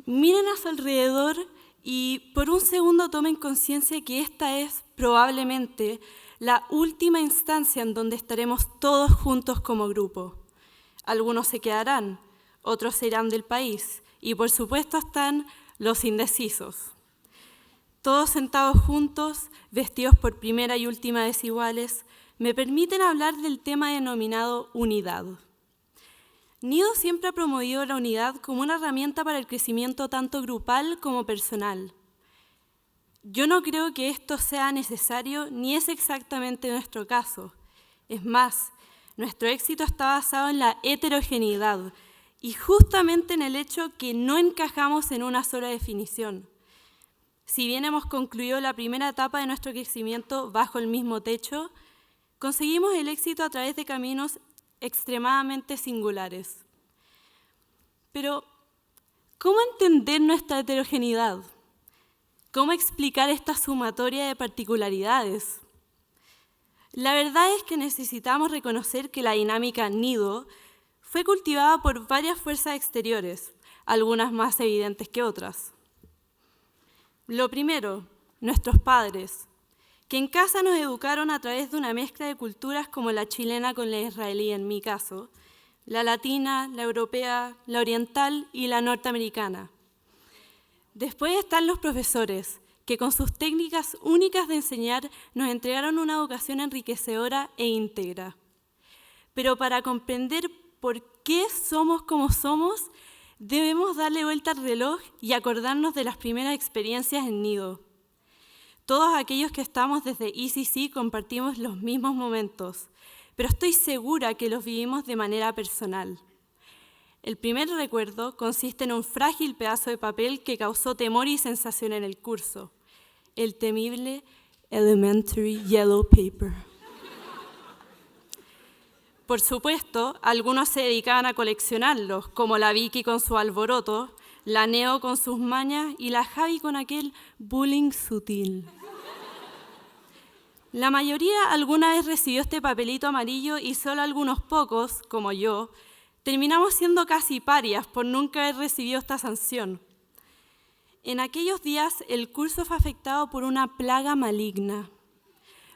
Miren a su alrededor y por un segundo tomen conciencia que esta es probablemente la última instancia en donde estaremos todos juntos como grupo. Algunos se quedarán, otros se irán del país y por supuesto están los indecisos. Todos sentados juntos, vestidos por primera y última vez iguales, me permiten hablar del tema denominado unidad. Nido siempre ha promovido la unidad como una herramienta para el crecimiento tanto grupal como personal. Yo no creo que esto sea necesario ni es exactamente nuestro caso. Es más, nuestro éxito está basado en la heterogeneidad y justamente en el hecho que no encajamos en una sola definición. Si bien hemos concluido la primera etapa de nuestro crecimiento bajo el mismo techo, conseguimos el éxito a través de caminos extremadamente singulares. Pero, ¿cómo entender nuestra heterogeneidad? ¿Cómo explicar esta sumatoria de particularidades? La verdad es que necesitamos reconocer que la dinámica Nido fue cultivada por varias fuerzas exteriores, algunas más evidentes que otras. Lo primero, nuestros padres, que en casa nos educaron a través de una mezcla de culturas como la chilena con la israelí en mi caso, la latina, la europea, la oriental y la norteamericana. Después están los profesores, que con sus técnicas únicas de enseñar nos entregaron una educación enriquecedora e íntegra. Pero para comprender por qué somos como somos, debemos darle vuelta al reloj y acordarnos de las primeras experiencias en Nido. Todos aquellos que estamos desde ECC compartimos los mismos momentos, pero estoy segura que los vivimos de manera personal. El primer recuerdo consiste en un frágil pedazo de papel que causó temor y sensación en el curso, el temible Elementary Yellow Paper. Por supuesto, algunos se dedicaban a coleccionarlos, como la Vicky con su alboroto, la Neo con sus mañas y la Javi con aquel bullying sutil. La mayoría alguna vez recibió este papelito amarillo y solo algunos pocos, como yo, terminamos siendo casi parias por nunca haber recibido esta sanción. En aquellos días el curso fue afectado por una plaga maligna,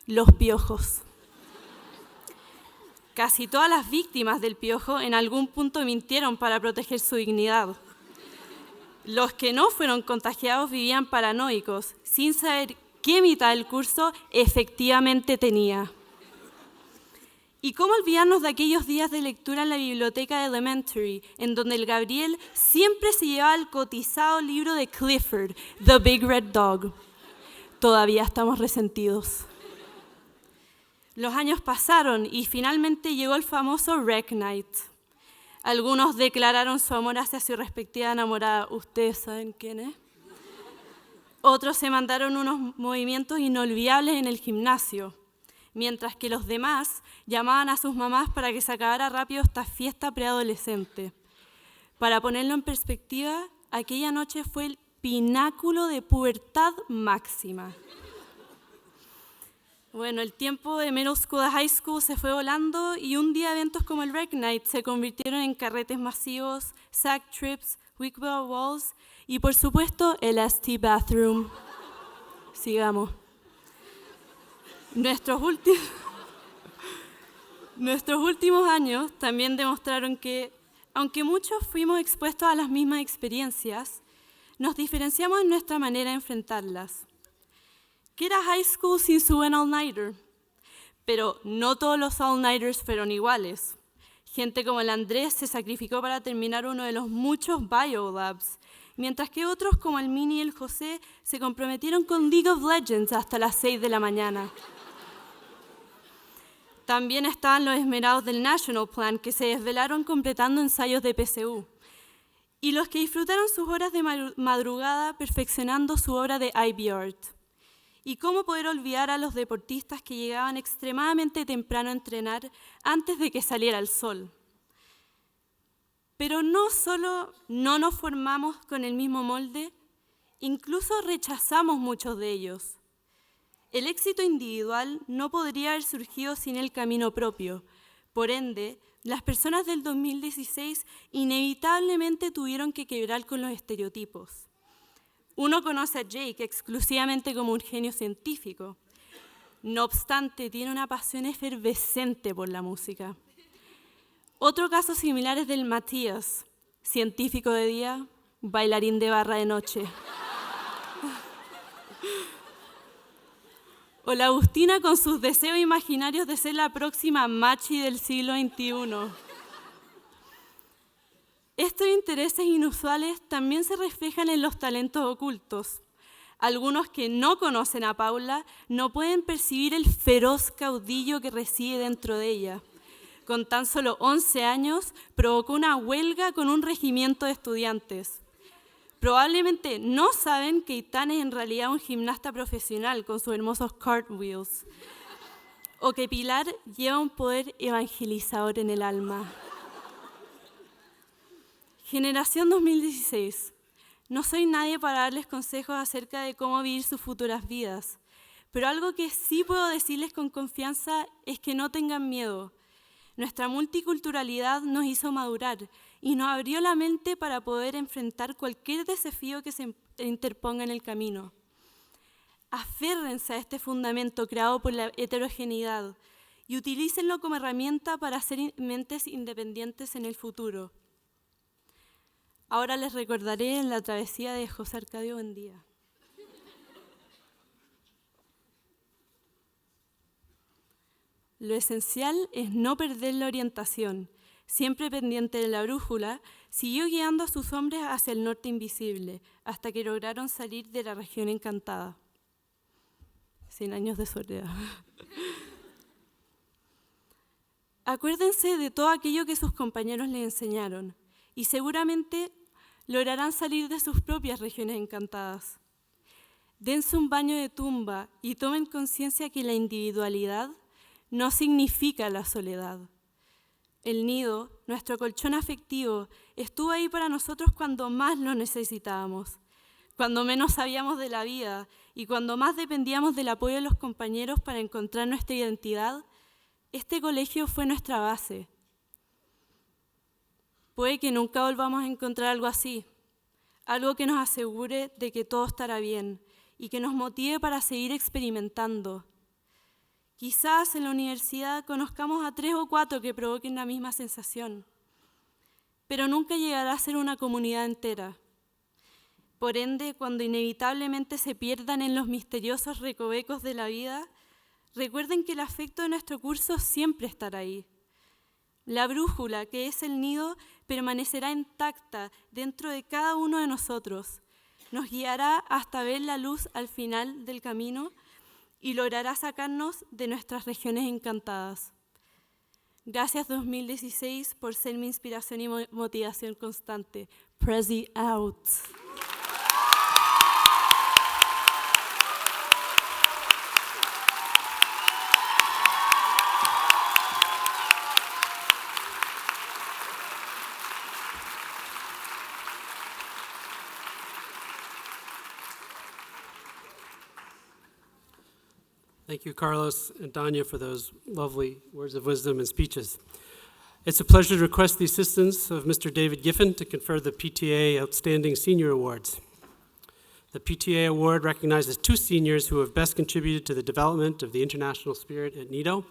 los piojos. Casi todas las víctimas del piojo en algún punto mintieron para proteger su dignidad. Los que no fueron contagiados vivían paranoicos, sin saber qué mitad del curso efectivamente tenía. ¿Y cómo olvidarnos de aquellos días de lectura en la biblioteca de Elementary, en donde el Gabriel siempre se llevaba el cotizado libro de Clifford, The Big Red Dog? Todavía estamos resentidos. Los años pasaron y finalmente llegó el famoso Rec Night. Algunos declararon su amor hacia su respectiva enamorada. ¿Ustedes saben quién es? Otros se mandaron unos movimientos inolvidables en el gimnasio, mientras que los demás llamaban a sus mamás para que se acabara rápido esta fiesta preadolescente. Para ponerlo en perspectiva, aquella noche fue el pináculo de pubertad máxima. Bueno, el tiempo de middle school a high school se fue volando y un día eventos como el Rec Night se convirtieron en carretes masivos, sack trips, wickball walls y por supuesto el ST bathroom. Sigamos. Nuestros últimos años también demostraron que, aunque muchos fuimos expuestos a las mismas experiencias, nos diferenciamos en nuestra manera de enfrentarlas. ¿Qué era high school sin su buen all-nighter? Pero no todos los all-nighters fueron iguales. Gente como el Andrés se sacrificó para terminar uno de los muchos biolabs, mientras que otros como el Mini y el José se comprometieron con League of Legends hasta las 6 de la mañana. También estaban los esmerados del National Plan, que se desvelaron completando ensayos de PSU, y los que disfrutaron sus horas de madrugada perfeccionando su obra de IB Art. y cómo poder olvidar a los deportistas que llegaban extremadamente temprano a entrenar antes de que saliera el sol. Pero no solo no nos formamos con el mismo molde, incluso rechazamos muchos de ellos. El éxito individual no podría haber surgido sin el camino propio. Por ende, las personas del 2016 inevitablemente tuvieron que quebrar con los estereotipos. Uno conoce a Jake exclusivamente como un genio científico. No obstante, tiene una pasión efervescente por la música. Otro caso similar es del Matías, científico de día, bailarín de barra de noche. O la Agustina con sus deseos imaginarios de ser la próxima machi del siglo XXI. Estos intereses inusuales también se reflejan en los talentos ocultos. Algunos que no conocen a Paula no pueden percibir el feroz caudillo que reside dentro de ella. Con tan solo 11 años, provocó una huelga con un regimiento de estudiantes. Probablemente no saben que Itán es en realidad un gimnasta profesional con sus hermosos cartwheels, o que Pilar lleva un poder evangelizador en el alma. Generación 2016. No soy nadie para darles consejos acerca de cómo vivir sus futuras vidas, pero algo que sí puedo decirles con confianza es que no tengan miedo. Nuestra multiculturalidad nos hizo madurar y nos abrió la mente para poder enfrentar cualquier desafío que se interponga en el camino. Aférrense a este fundamento creado por la heterogeneidad y utilícenlo como herramienta para hacer mentes independientes en el futuro. Ahora les recordaré la travesía de José Arcadio Buendía. Lo esencial es no perder la orientación. Siempre pendiente de la brújula, siguió guiando a sus hombres hacia el norte invisible, hasta que lograron salir de la región encantada. 100 años de soledad. Acuérdense de todo aquello que sus compañeros les enseñaron, y seguramente lograrán salir de sus propias regiones encantadas. Dense un baño de tumba y tomen conciencia que la individualidad no significa la soledad. El nido, nuestro colchón afectivo, estuvo ahí para nosotros cuando más lo necesitábamos, cuando menos sabíamos de la vida y cuando más dependíamos del apoyo de los compañeros para encontrar nuestra identidad. Este colegio fue nuestra base. Puede que nunca volvamos a encontrar algo así, algo que nos asegure de que todo estará bien y que nos motive para seguir experimentando. Quizás en la universidad conozcamos a 3 o 4 que provoquen la misma sensación, pero nunca llegará a ser una comunidad entera. Por ende, cuando inevitablemente se pierdan en los misteriosos recovecos de la vida, recuerden que el afecto de nuestro curso siempre estará ahí. La brújula, que es el nido, permanecerá intacta dentro de cada uno de nosotros. Nos guiará hasta ver la luz al final del camino y logrará sacarnos de nuestras regiones encantadas. Gracias 2016 por ser mi inspiración y motivación constante. Prezi out. Thank you, Carlos and Danya, for those lovely words of wisdom and speeches. It's a pleasure to request the assistance of Mr. David Giffen to confer the PTA Outstanding Senior Awards. The PTA Award recognizes 2 seniors who have best contributed to the development of the international spirit at Nido.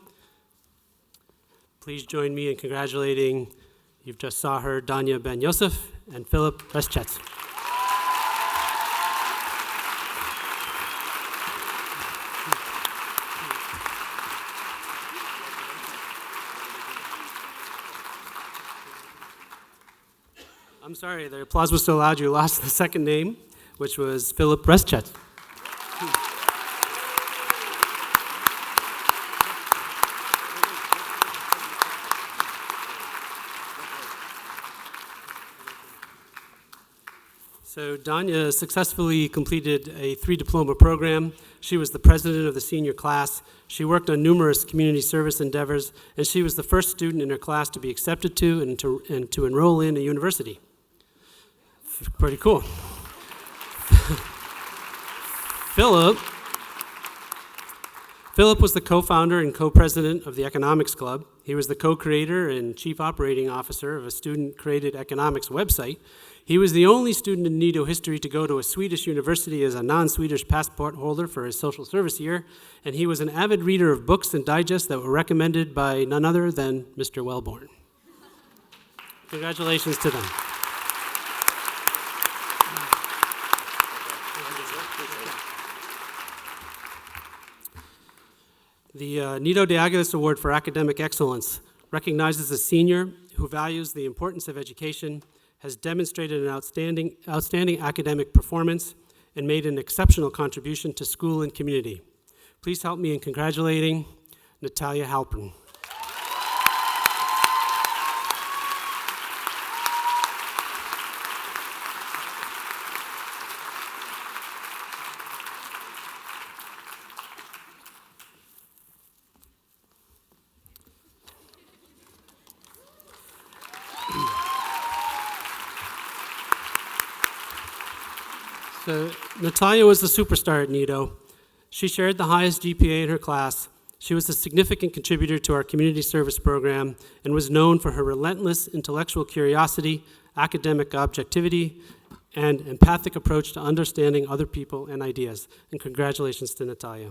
Please join me in congratulating, you've just saw her, Danya Ben Yosef and Philip Reschetz. I'm sorry, the applause was so loud you lost the second name, which was Philip Reschetz. So Danya successfully completed a 3-diploma program. She was the president of the senior class. She worked on numerous community service endeavors, and she was the first student in her class to be accepted to and to enroll in a university. Pretty cool. Philip was the co-founder and co-president of the Economics Club. He was the co-creator and chief operating officer of a student-created economics website. He was the only student in Nido history to go to a Swedish university as a non-Swedish passport holder for his social service year, and he was an avid reader of books and digests that were recommended by none other than Mr. Wellborn. Congratulations to them. The Nido de Aguilas Award for Academic Excellence recognizes a senior who values the importance of education, has demonstrated an outstanding academic performance, and made an exceptional contribution to school and community. Please help me in congratulating Natalia Halpern. So Natalia was the superstar at Nido. She shared the highest GPA in her class. She was a significant contributor to our community service program and was known for her relentless intellectual curiosity, academic objectivity, and empathic approach to understanding other people and ideas. And congratulations to Natalia.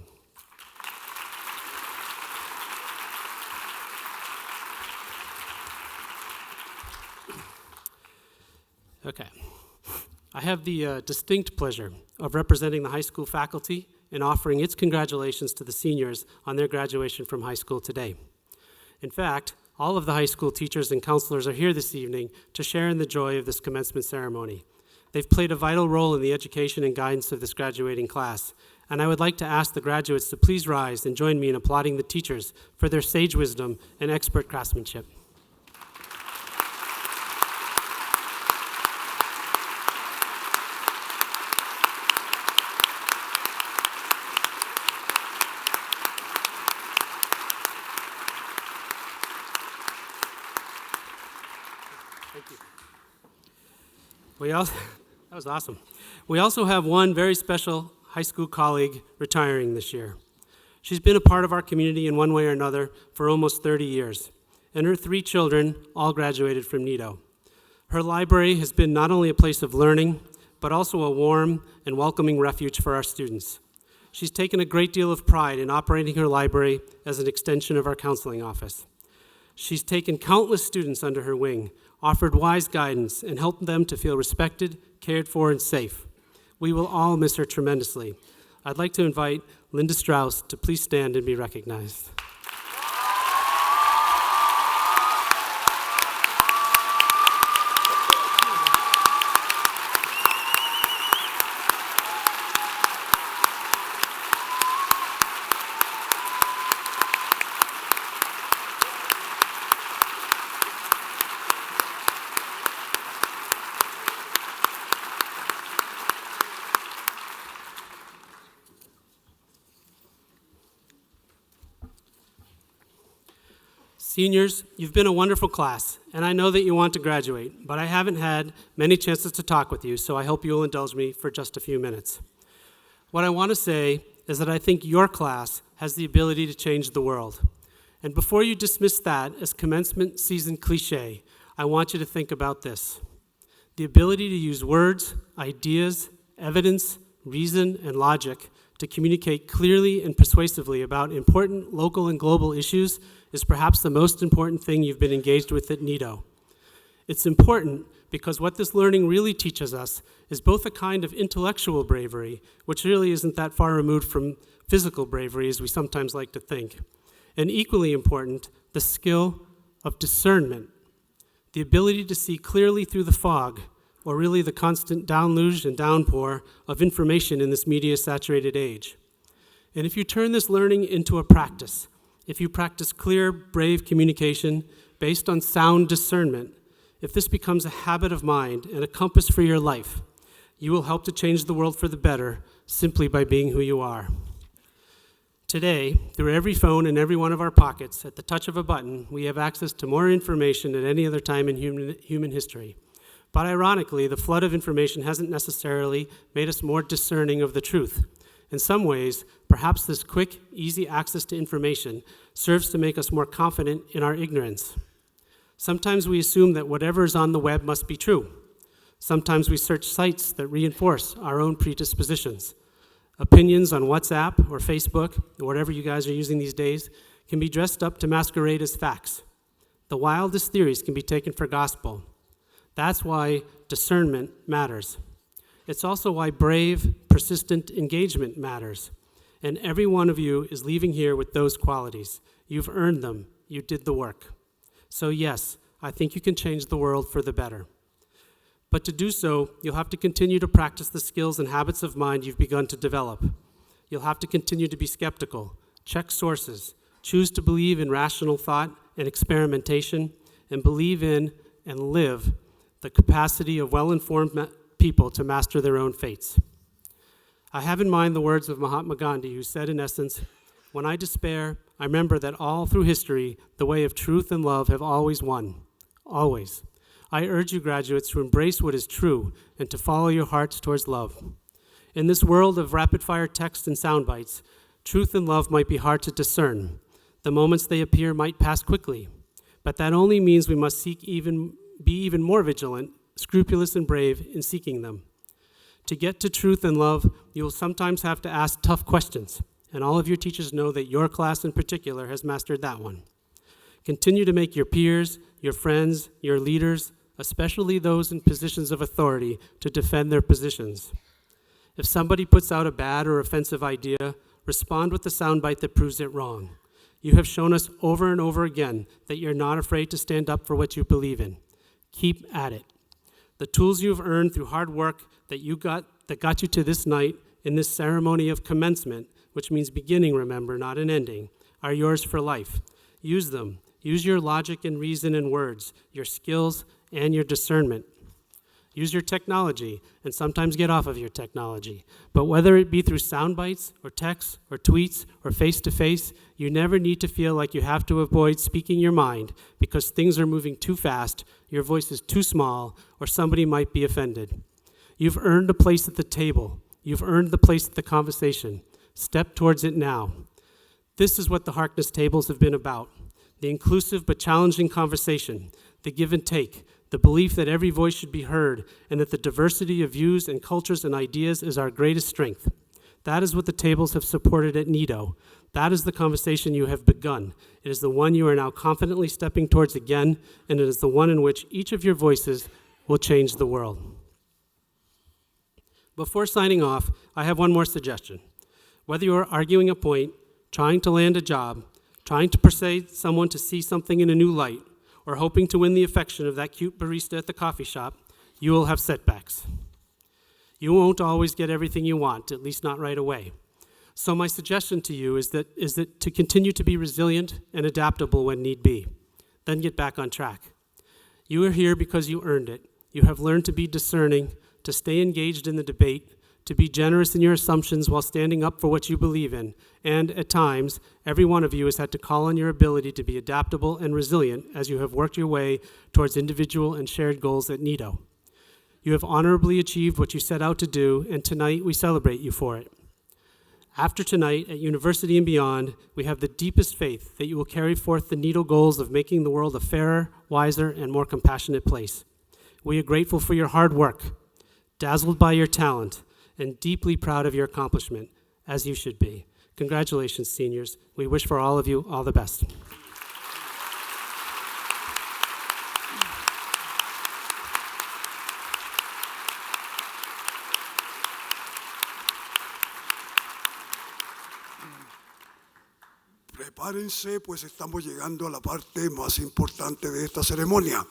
Okay. I have the distinct pleasure of representing the high school faculty and offering its congratulations to the seniors on their graduation from high school today. In fact, all of the high school teachers and counselors are here this evening to share in the joy of this commencement ceremony. They've played a vital role in the education and guidance of this graduating class, and I would like to ask the graduates to please rise and join me in applauding the teachers for their sage wisdom and expert craftsmanship. That was awesome. We also have one very special high school colleague retiring this year. She's been a part of our community in one way or another for almost 30 years, and her 3 children all graduated from Nido. Her library has been not only a place of learning, but also a warm and welcoming refuge for our students. She's taken a great deal of pride in operating her library as an extension of our counseling office. She's taken countless students under her wing, offered wise guidance, and helped them to feel respected, cared for, and safe. We will all miss her tremendously. I'd like to invite Linda Strauss to please stand and be recognized. Seniors, you've been a wonderful class, and I know that you want to graduate, but I haven't had many chances to talk with you, so I hope you'll indulge me for just a few minutes. What I want to say is that I think your class has the ability to change the world. And before you dismiss that as commencement season cliche, I want you to think about this. The ability to use words, ideas, evidence, reason, and logic to communicate clearly and persuasively about important local and global issues is perhaps the most important thing you've been engaged with at Nido. It's important because what this learning really teaches us is both a kind of intellectual bravery, which really isn't that far removed from physical bravery as we sometimes like to think, and equally important, the skill of discernment, the ability to see clearly through the fog, or really the constant downluge and downpour of information in this media-saturated age. And if you turn this learning into a practice, if you practice clear, brave communication based on sound discernment, if this becomes a habit of mind and a compass for your life, You will help to change the world for the better simply by being who you are. Today, through every phone in every one of our pockets, at the touch of a button, we have access to more information than any other time in human history. But ironically, the flood of information hasn't necessarily made us more discerning of the truth. In some ways, perhaps this quick, easy access to information serves to make us more confident in our ignorance. Sometimes we assume that whatever is on the web must be true. Sometimes we search sites that reinforce our own predispositions. Opinions on WhatsApp or Facebook, or whatever you guys are using these days, can be dressed up to masquerade as facts. The wildest theories can be taken for gospel. That's why discernment matters. It's also why brave, persistent engagement matters. And every one of you is leaving here with those qualities. You've earned them. You did the work. So yes, I think you can change the world for the better. But to do so, you'll have to continue to practice the skills and habits of mind you've begun to develop. You'll have to continue to be skeptical, check sources, choose to believe in rational thought and experimentation, and believe in and live the capacity of well-informed people to master their own fates. I have in mind the words of Mahatma Gandhi, who said in essence, "When I despair, I remember that all through history, the way of truth and love have always won. Always. I urge you, graduates, to embrace what is true and to follow your hearts towards love." In this world of rapid-fire text and sound bites, truth and love might be hard to discern. The moments they appear might pass quickly, but that only means we must be even more vigilant, scrupulous, and brave in seeking them. To get to truth and love, you will sometimes have to ask tough questions, and all of your teachers know that your class in particular has mastered that one. Continue to make your peers, your friends, your leaders, especially those in positions of authority, to defend their positions. If somebody puts out a bad or offensive idea, respond with the soundbite that proves it wrong. You have shown us over and over again that you're not afraid to stand up for what you believe in. Keep at it. The tools you've earned through hard work that got you to this night in this ceremony of commencement, which means beginning, remember, not an ending, are yours for life. Use them. Use your logic and reason and words, your skills and your discernment. Use your technology, and sometimes get off of your technology. But whether it be through sound bites, or texts, or tweets, or face-to-face, you never need to feel like you have to avoid speaking your mind because things are moving too fast, your voice is too small, or somebody might be offended. You've earned a place at the table. You've earned the place at the conversation. Step towards it now. This is what the Harkness tables have been about. The inclusive but challenging conversation, the give and take, the belief that every voice should be heard, and that the diversity of views and cultures and ideas is our greatest strength. That is what the tables have supported at Nido. That is the conversation you have begun. It is the one you are now confidently stepping towards again, and it is the one in which each of your voices will change the world. Before signing off, I have one more suggestion. Whether you are arguing a point, trying to land a job, trying to persuade someone to see something in a new light, or hoping to win the affection of that cute barista at the coffee shop, you will have setbacks. You won't always get everything you want, at least not right away. So my suggestion to you is that to continue to be resilient and adaptable when need be, then get back on track. You are here because you earned it. You have learned to be discerning, to stay engaged in the debate, to be generous in your assumptions while standing up for what you believe in. And at times, every one of you has had to call on your ability to be adaptable and resilient as you have worked your way towards individual and shared goals at Nido. You have honorably achieved what you set out to do, and tonight we celebrate you for it. After tonight, at university and beyond, we have the deepest faith that you will carry forth the Nido goals of making the world a fairer, wiser, and more compassionate place. We are grateful for your hard work, dazzled by your talent, and deeply proud of your accomplishment, as you should be. Congratulations, seniors. We wish for all of you all the best. Prepárense, pues estamos llegando a la parte más importante de esta ceremonia,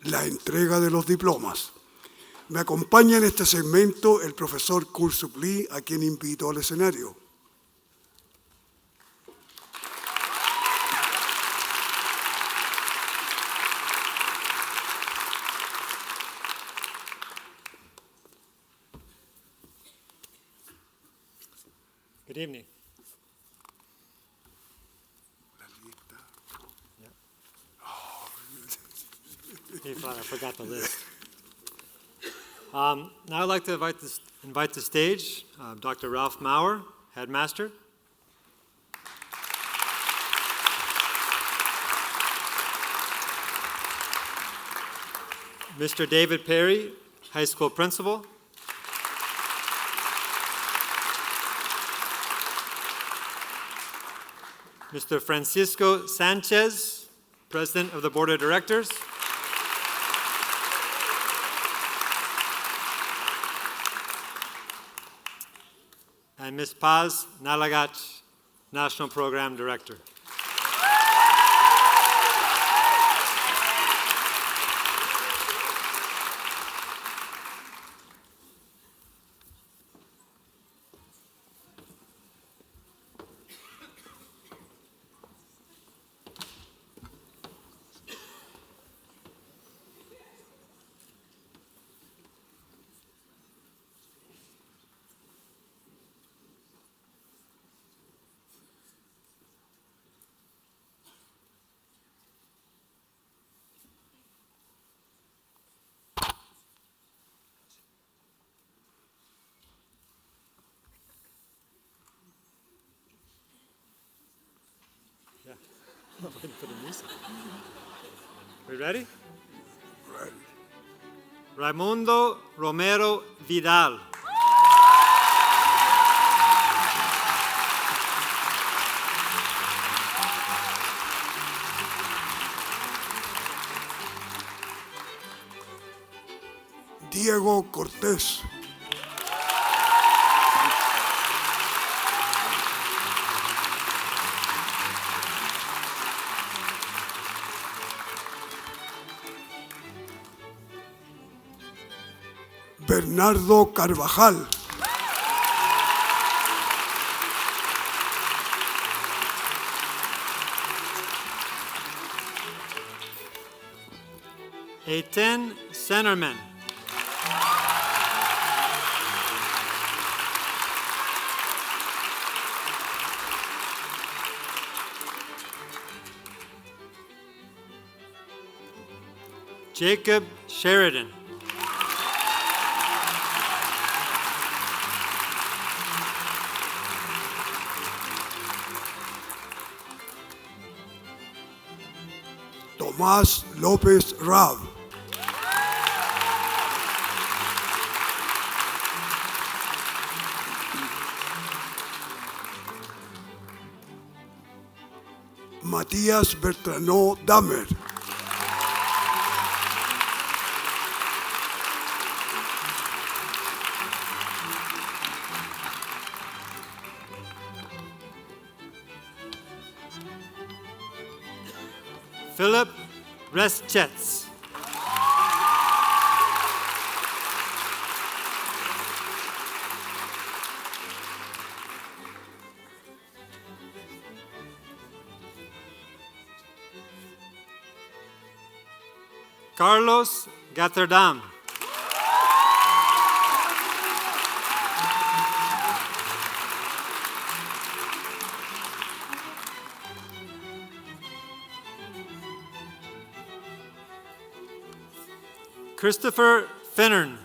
la entrega de los diplomas. Me acompaña en este segmento el profesor Kursup Lee, a quien invito al escenario. Good evening. Hey, Father, I forgot the list. Now I'd like to invite to stage Dr. Ralph Maurer, headmaster. Mr. David Perry, high school principal. Mr. Francisco Sanchez, president of the board of directors. And Ms. Paz Nalagach, national program director. We ready? Ready. Raimundo Romero Vidal. Diego Cortés. Bernardo Carvajal. Eitan Centerman. Jacob Sheridan. Tomás López Rab. Matías Bertrano Damer. Philip Reschetz. Carlos Gatterdam. Christopher Finnern.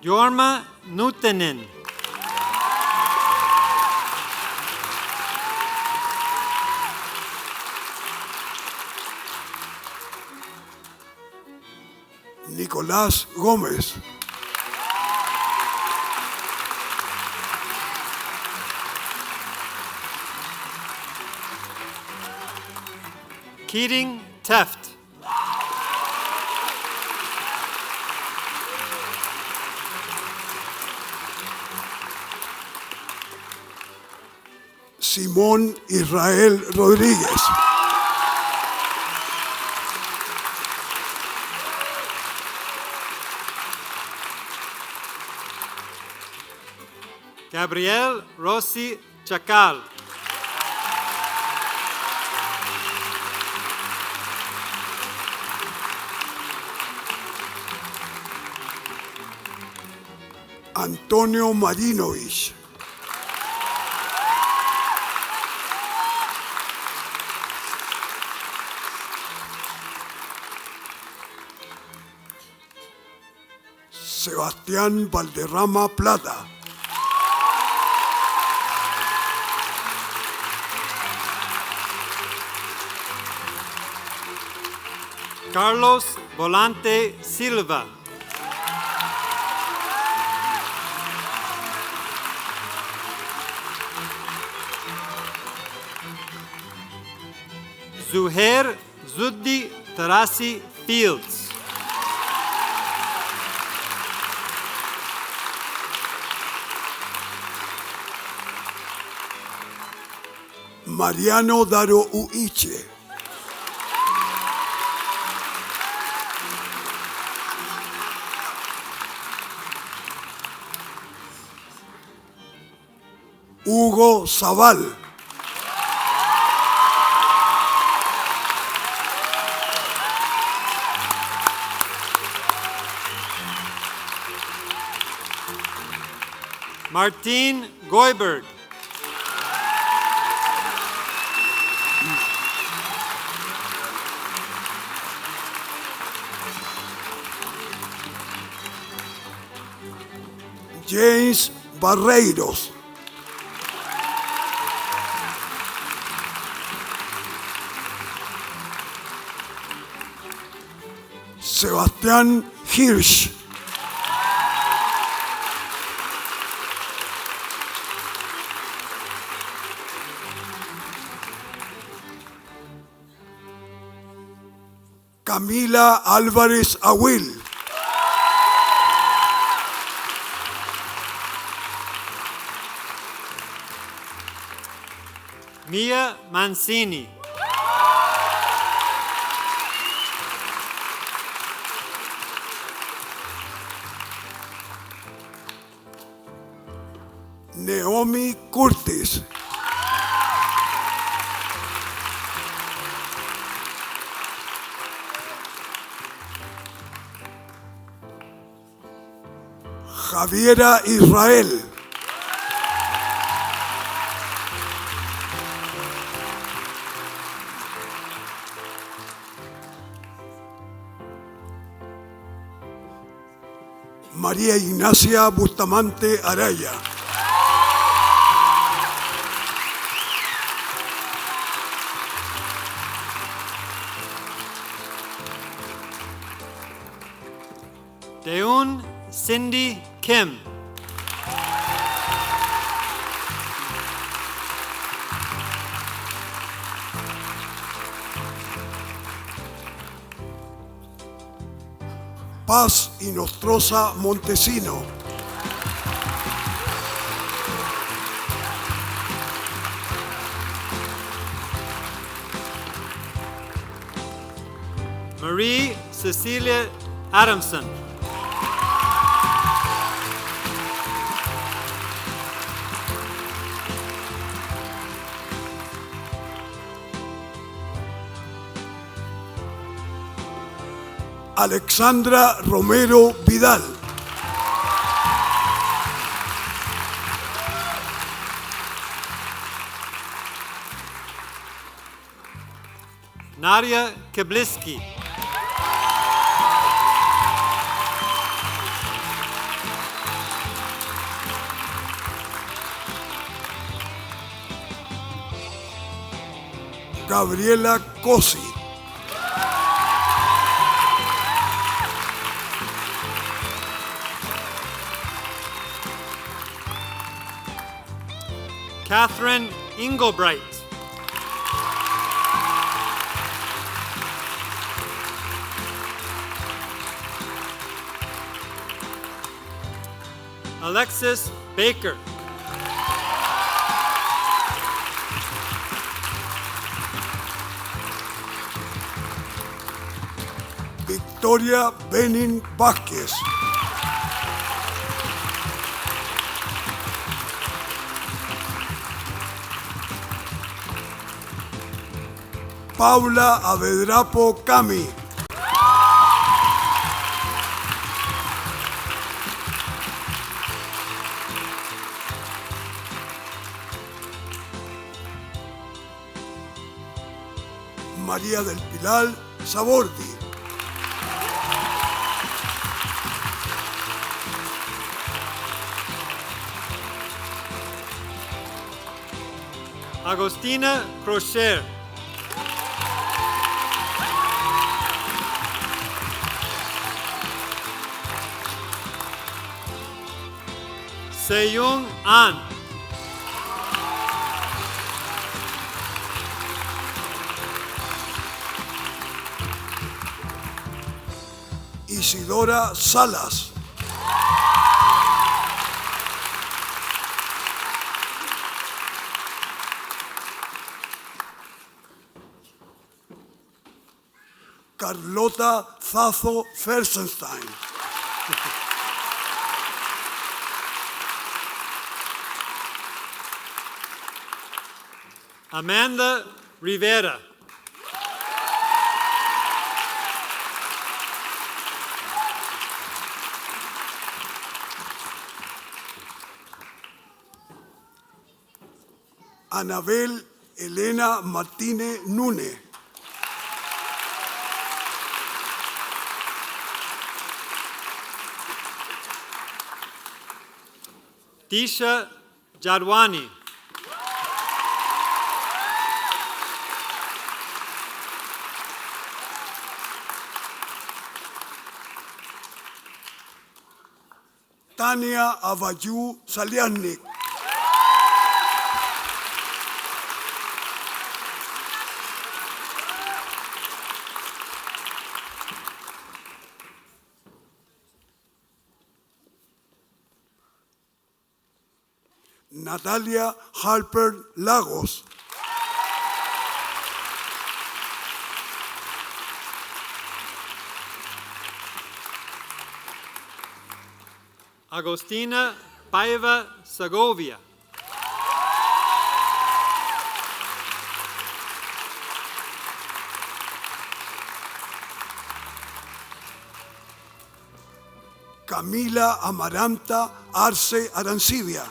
Jorma Nuttinen. Nicolás Gómez. Keating Teft. Simón Israel Rodríguez. Gabriel Rossi Chacal. Antonio Marinovich. Sebastián Valderrama Plata. Carlos Volante Silva. Zuhair Zuddi Tarasi Fields. Mariano Daro Uiche. Hugo Zaval. Martin Goiberg. James Barreiros. Sebastián Hirsch. Camila Álvarez Aguil. Mia Mancini. Naomi Curtis. Javiera Israel. María Ignacia Bustamante Araya. Deun Cindy Kim. Paz Inostroza Montesino. Marie Cecilia Adamson. Alexandra Romero Vidal. Nadia Kabliski. Gabriela Cosi. Catherine Engelbright. Alexis Baker. Victoria Benin Vázquez. Paula Avedrapo Cami. María del Pilar Sabordi. Agostina Crocher. Seyung An. Isidora Salas. Carlota Zazo Felsenstein. Amanda Rivera. Anabel Elena Martínez Núñez. Disha Jadwani. Tania Abayú Saliasnik. Natalia Harper Lagos. Agostina Paiva Segovia. Camila Amaranta Arce Arancibia.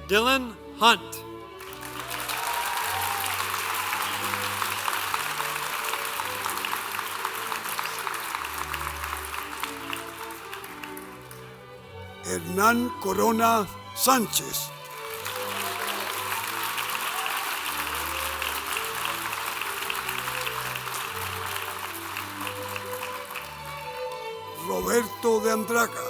Dylan Hunt. Hernán Corona Sánchez. Roberto de Andraca.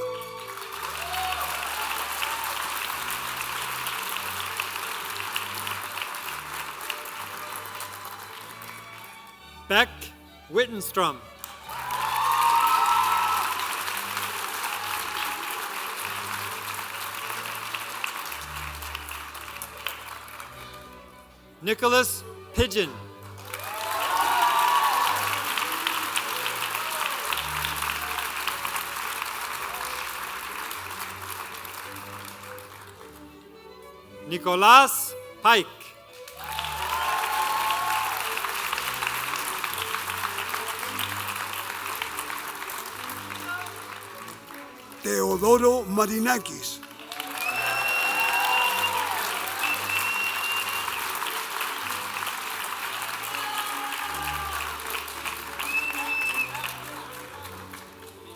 Beck Wittenstrom. Nicholas Pigeon. Nicolas Pike. Teodoro Marinakis.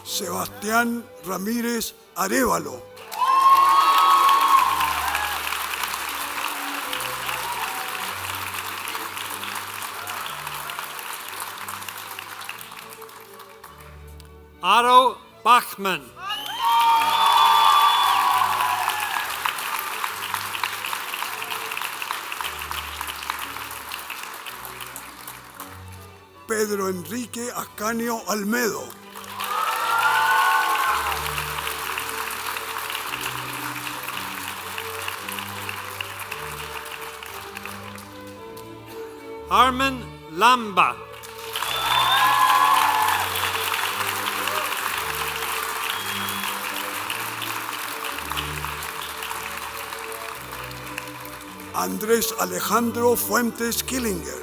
Sebastián Ramírez Arévalo. Otto Bachmann. Pedro Enrique Ascanio Almedo. Harmon Lamba. Andrés Alejandro Fuentes Killinger.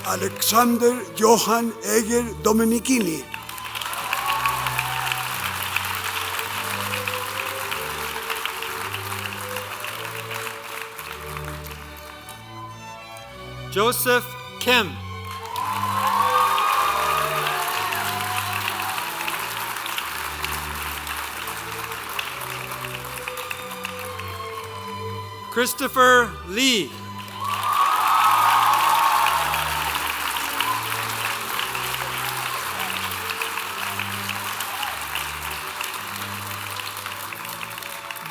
Alexander Johan Eger Domenichini. Joseph Kim. Christopher Lee.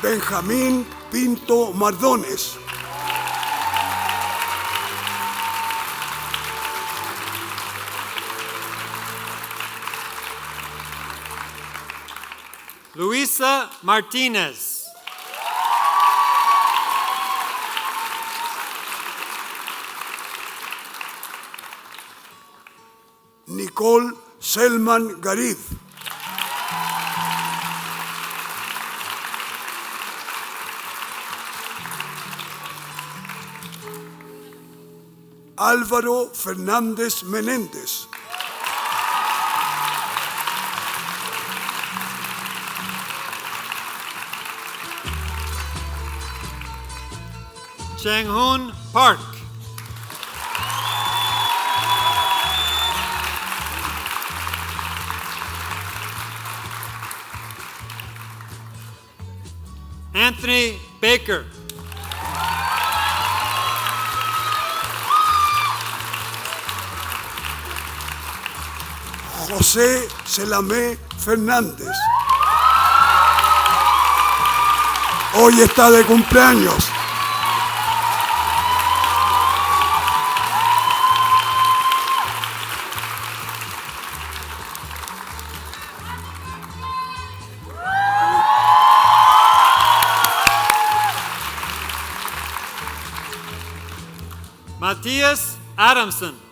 Benjamín Pinto Mardones. Luisa Martinez. Nicole Selman Garib. Álvaro Fernández Menéndez. Chang-Hoon Park. Anthony Baker. José Selamé Fernández. Hoy está de cumpleaños. Matthias Adamson.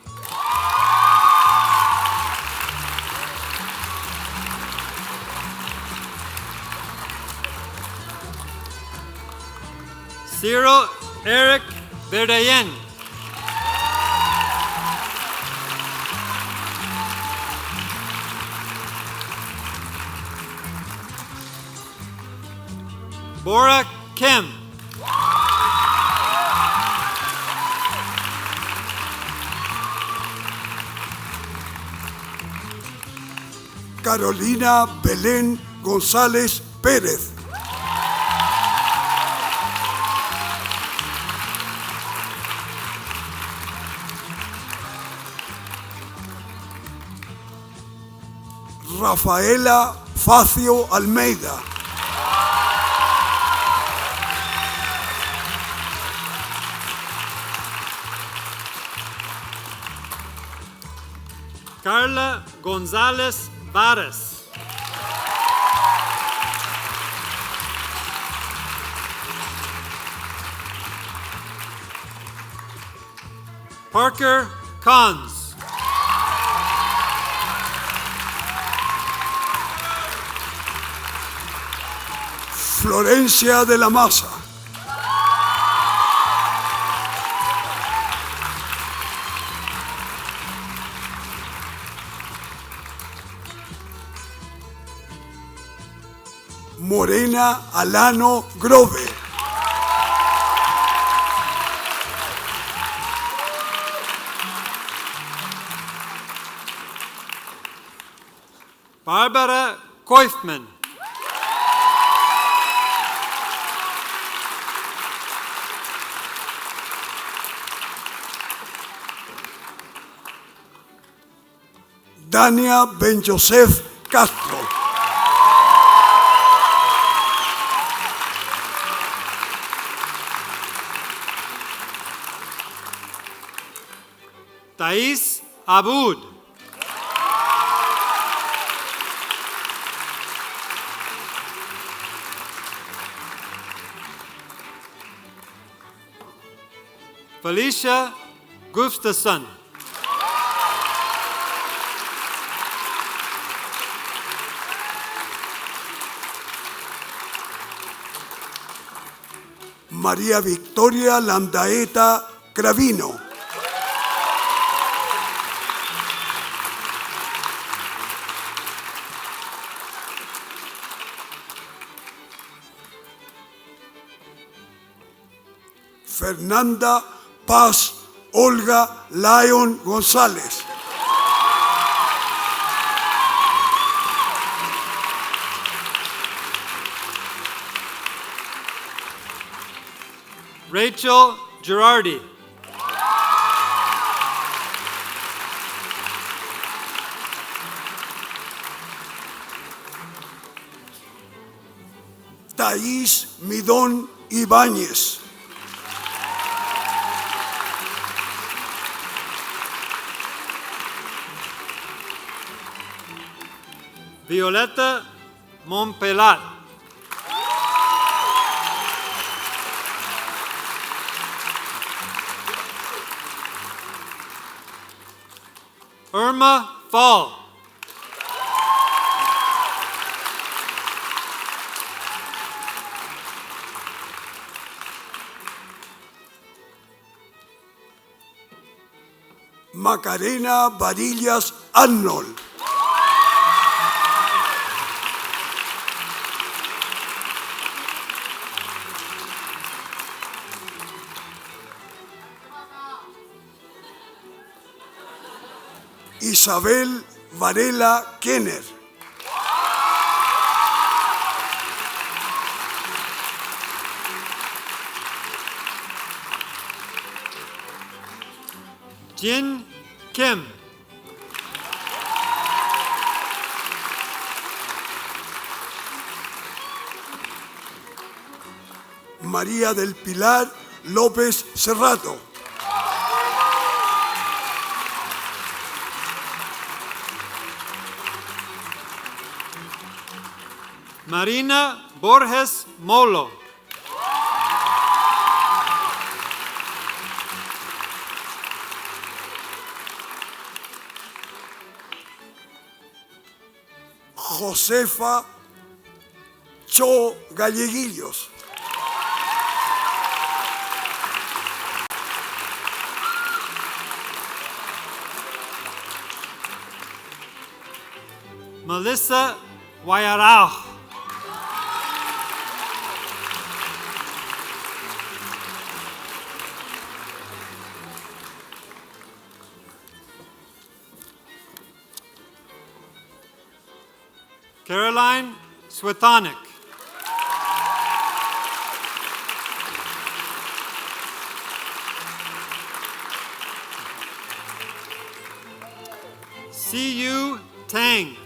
Cyril Eric Verdayen. Bora Kim. Carolina Belén González Pérez. Rafaela Facio Almeida. Carla González Varas. Parker Cons. Florencia de la Maza. Morena Alano Grove. Barbara Koifman. Dania Ben Joseph Castro. Thais Aboud. Felicia Gustafsson. María Victoria Landaeta Cravino. Fernanda Paz Olga Lion González. Rachel Girardi. Thais Midón Ibáñez. Violeta Monpelat. Irma Fall. Macarena Varillas Arnold. Isabel Varela Kenner. Jin Kim. María del Pilar López Cerrato. Marina Borges Molo. Josefa Cho Galleguillos. Melissa Guayarao. Caroline Swetanik. Siyu Tang.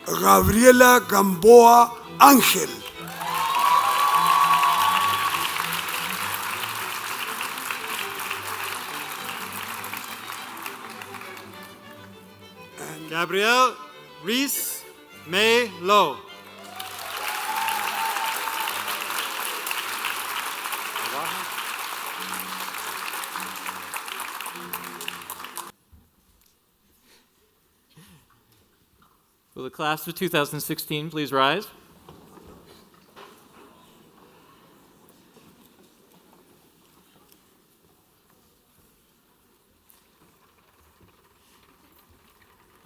Gabriela Gamboa Ángel. Gabrielle Reese May Lowe. Will the class of 2016 please rise?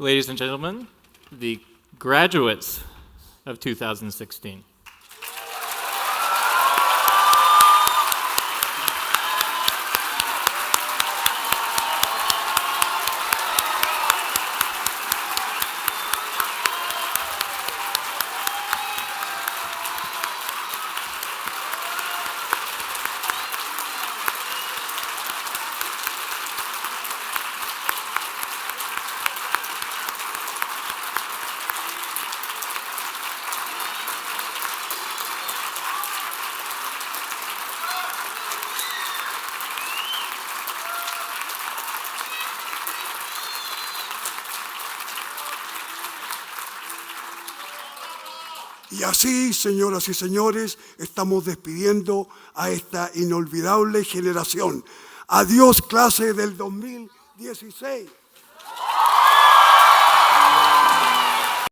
Ladies and gentlemen, the graduates of 2016. Y así, señoras y señores, estamos despidiendo a esta inolvidable generación. Adiós, clase del 2016.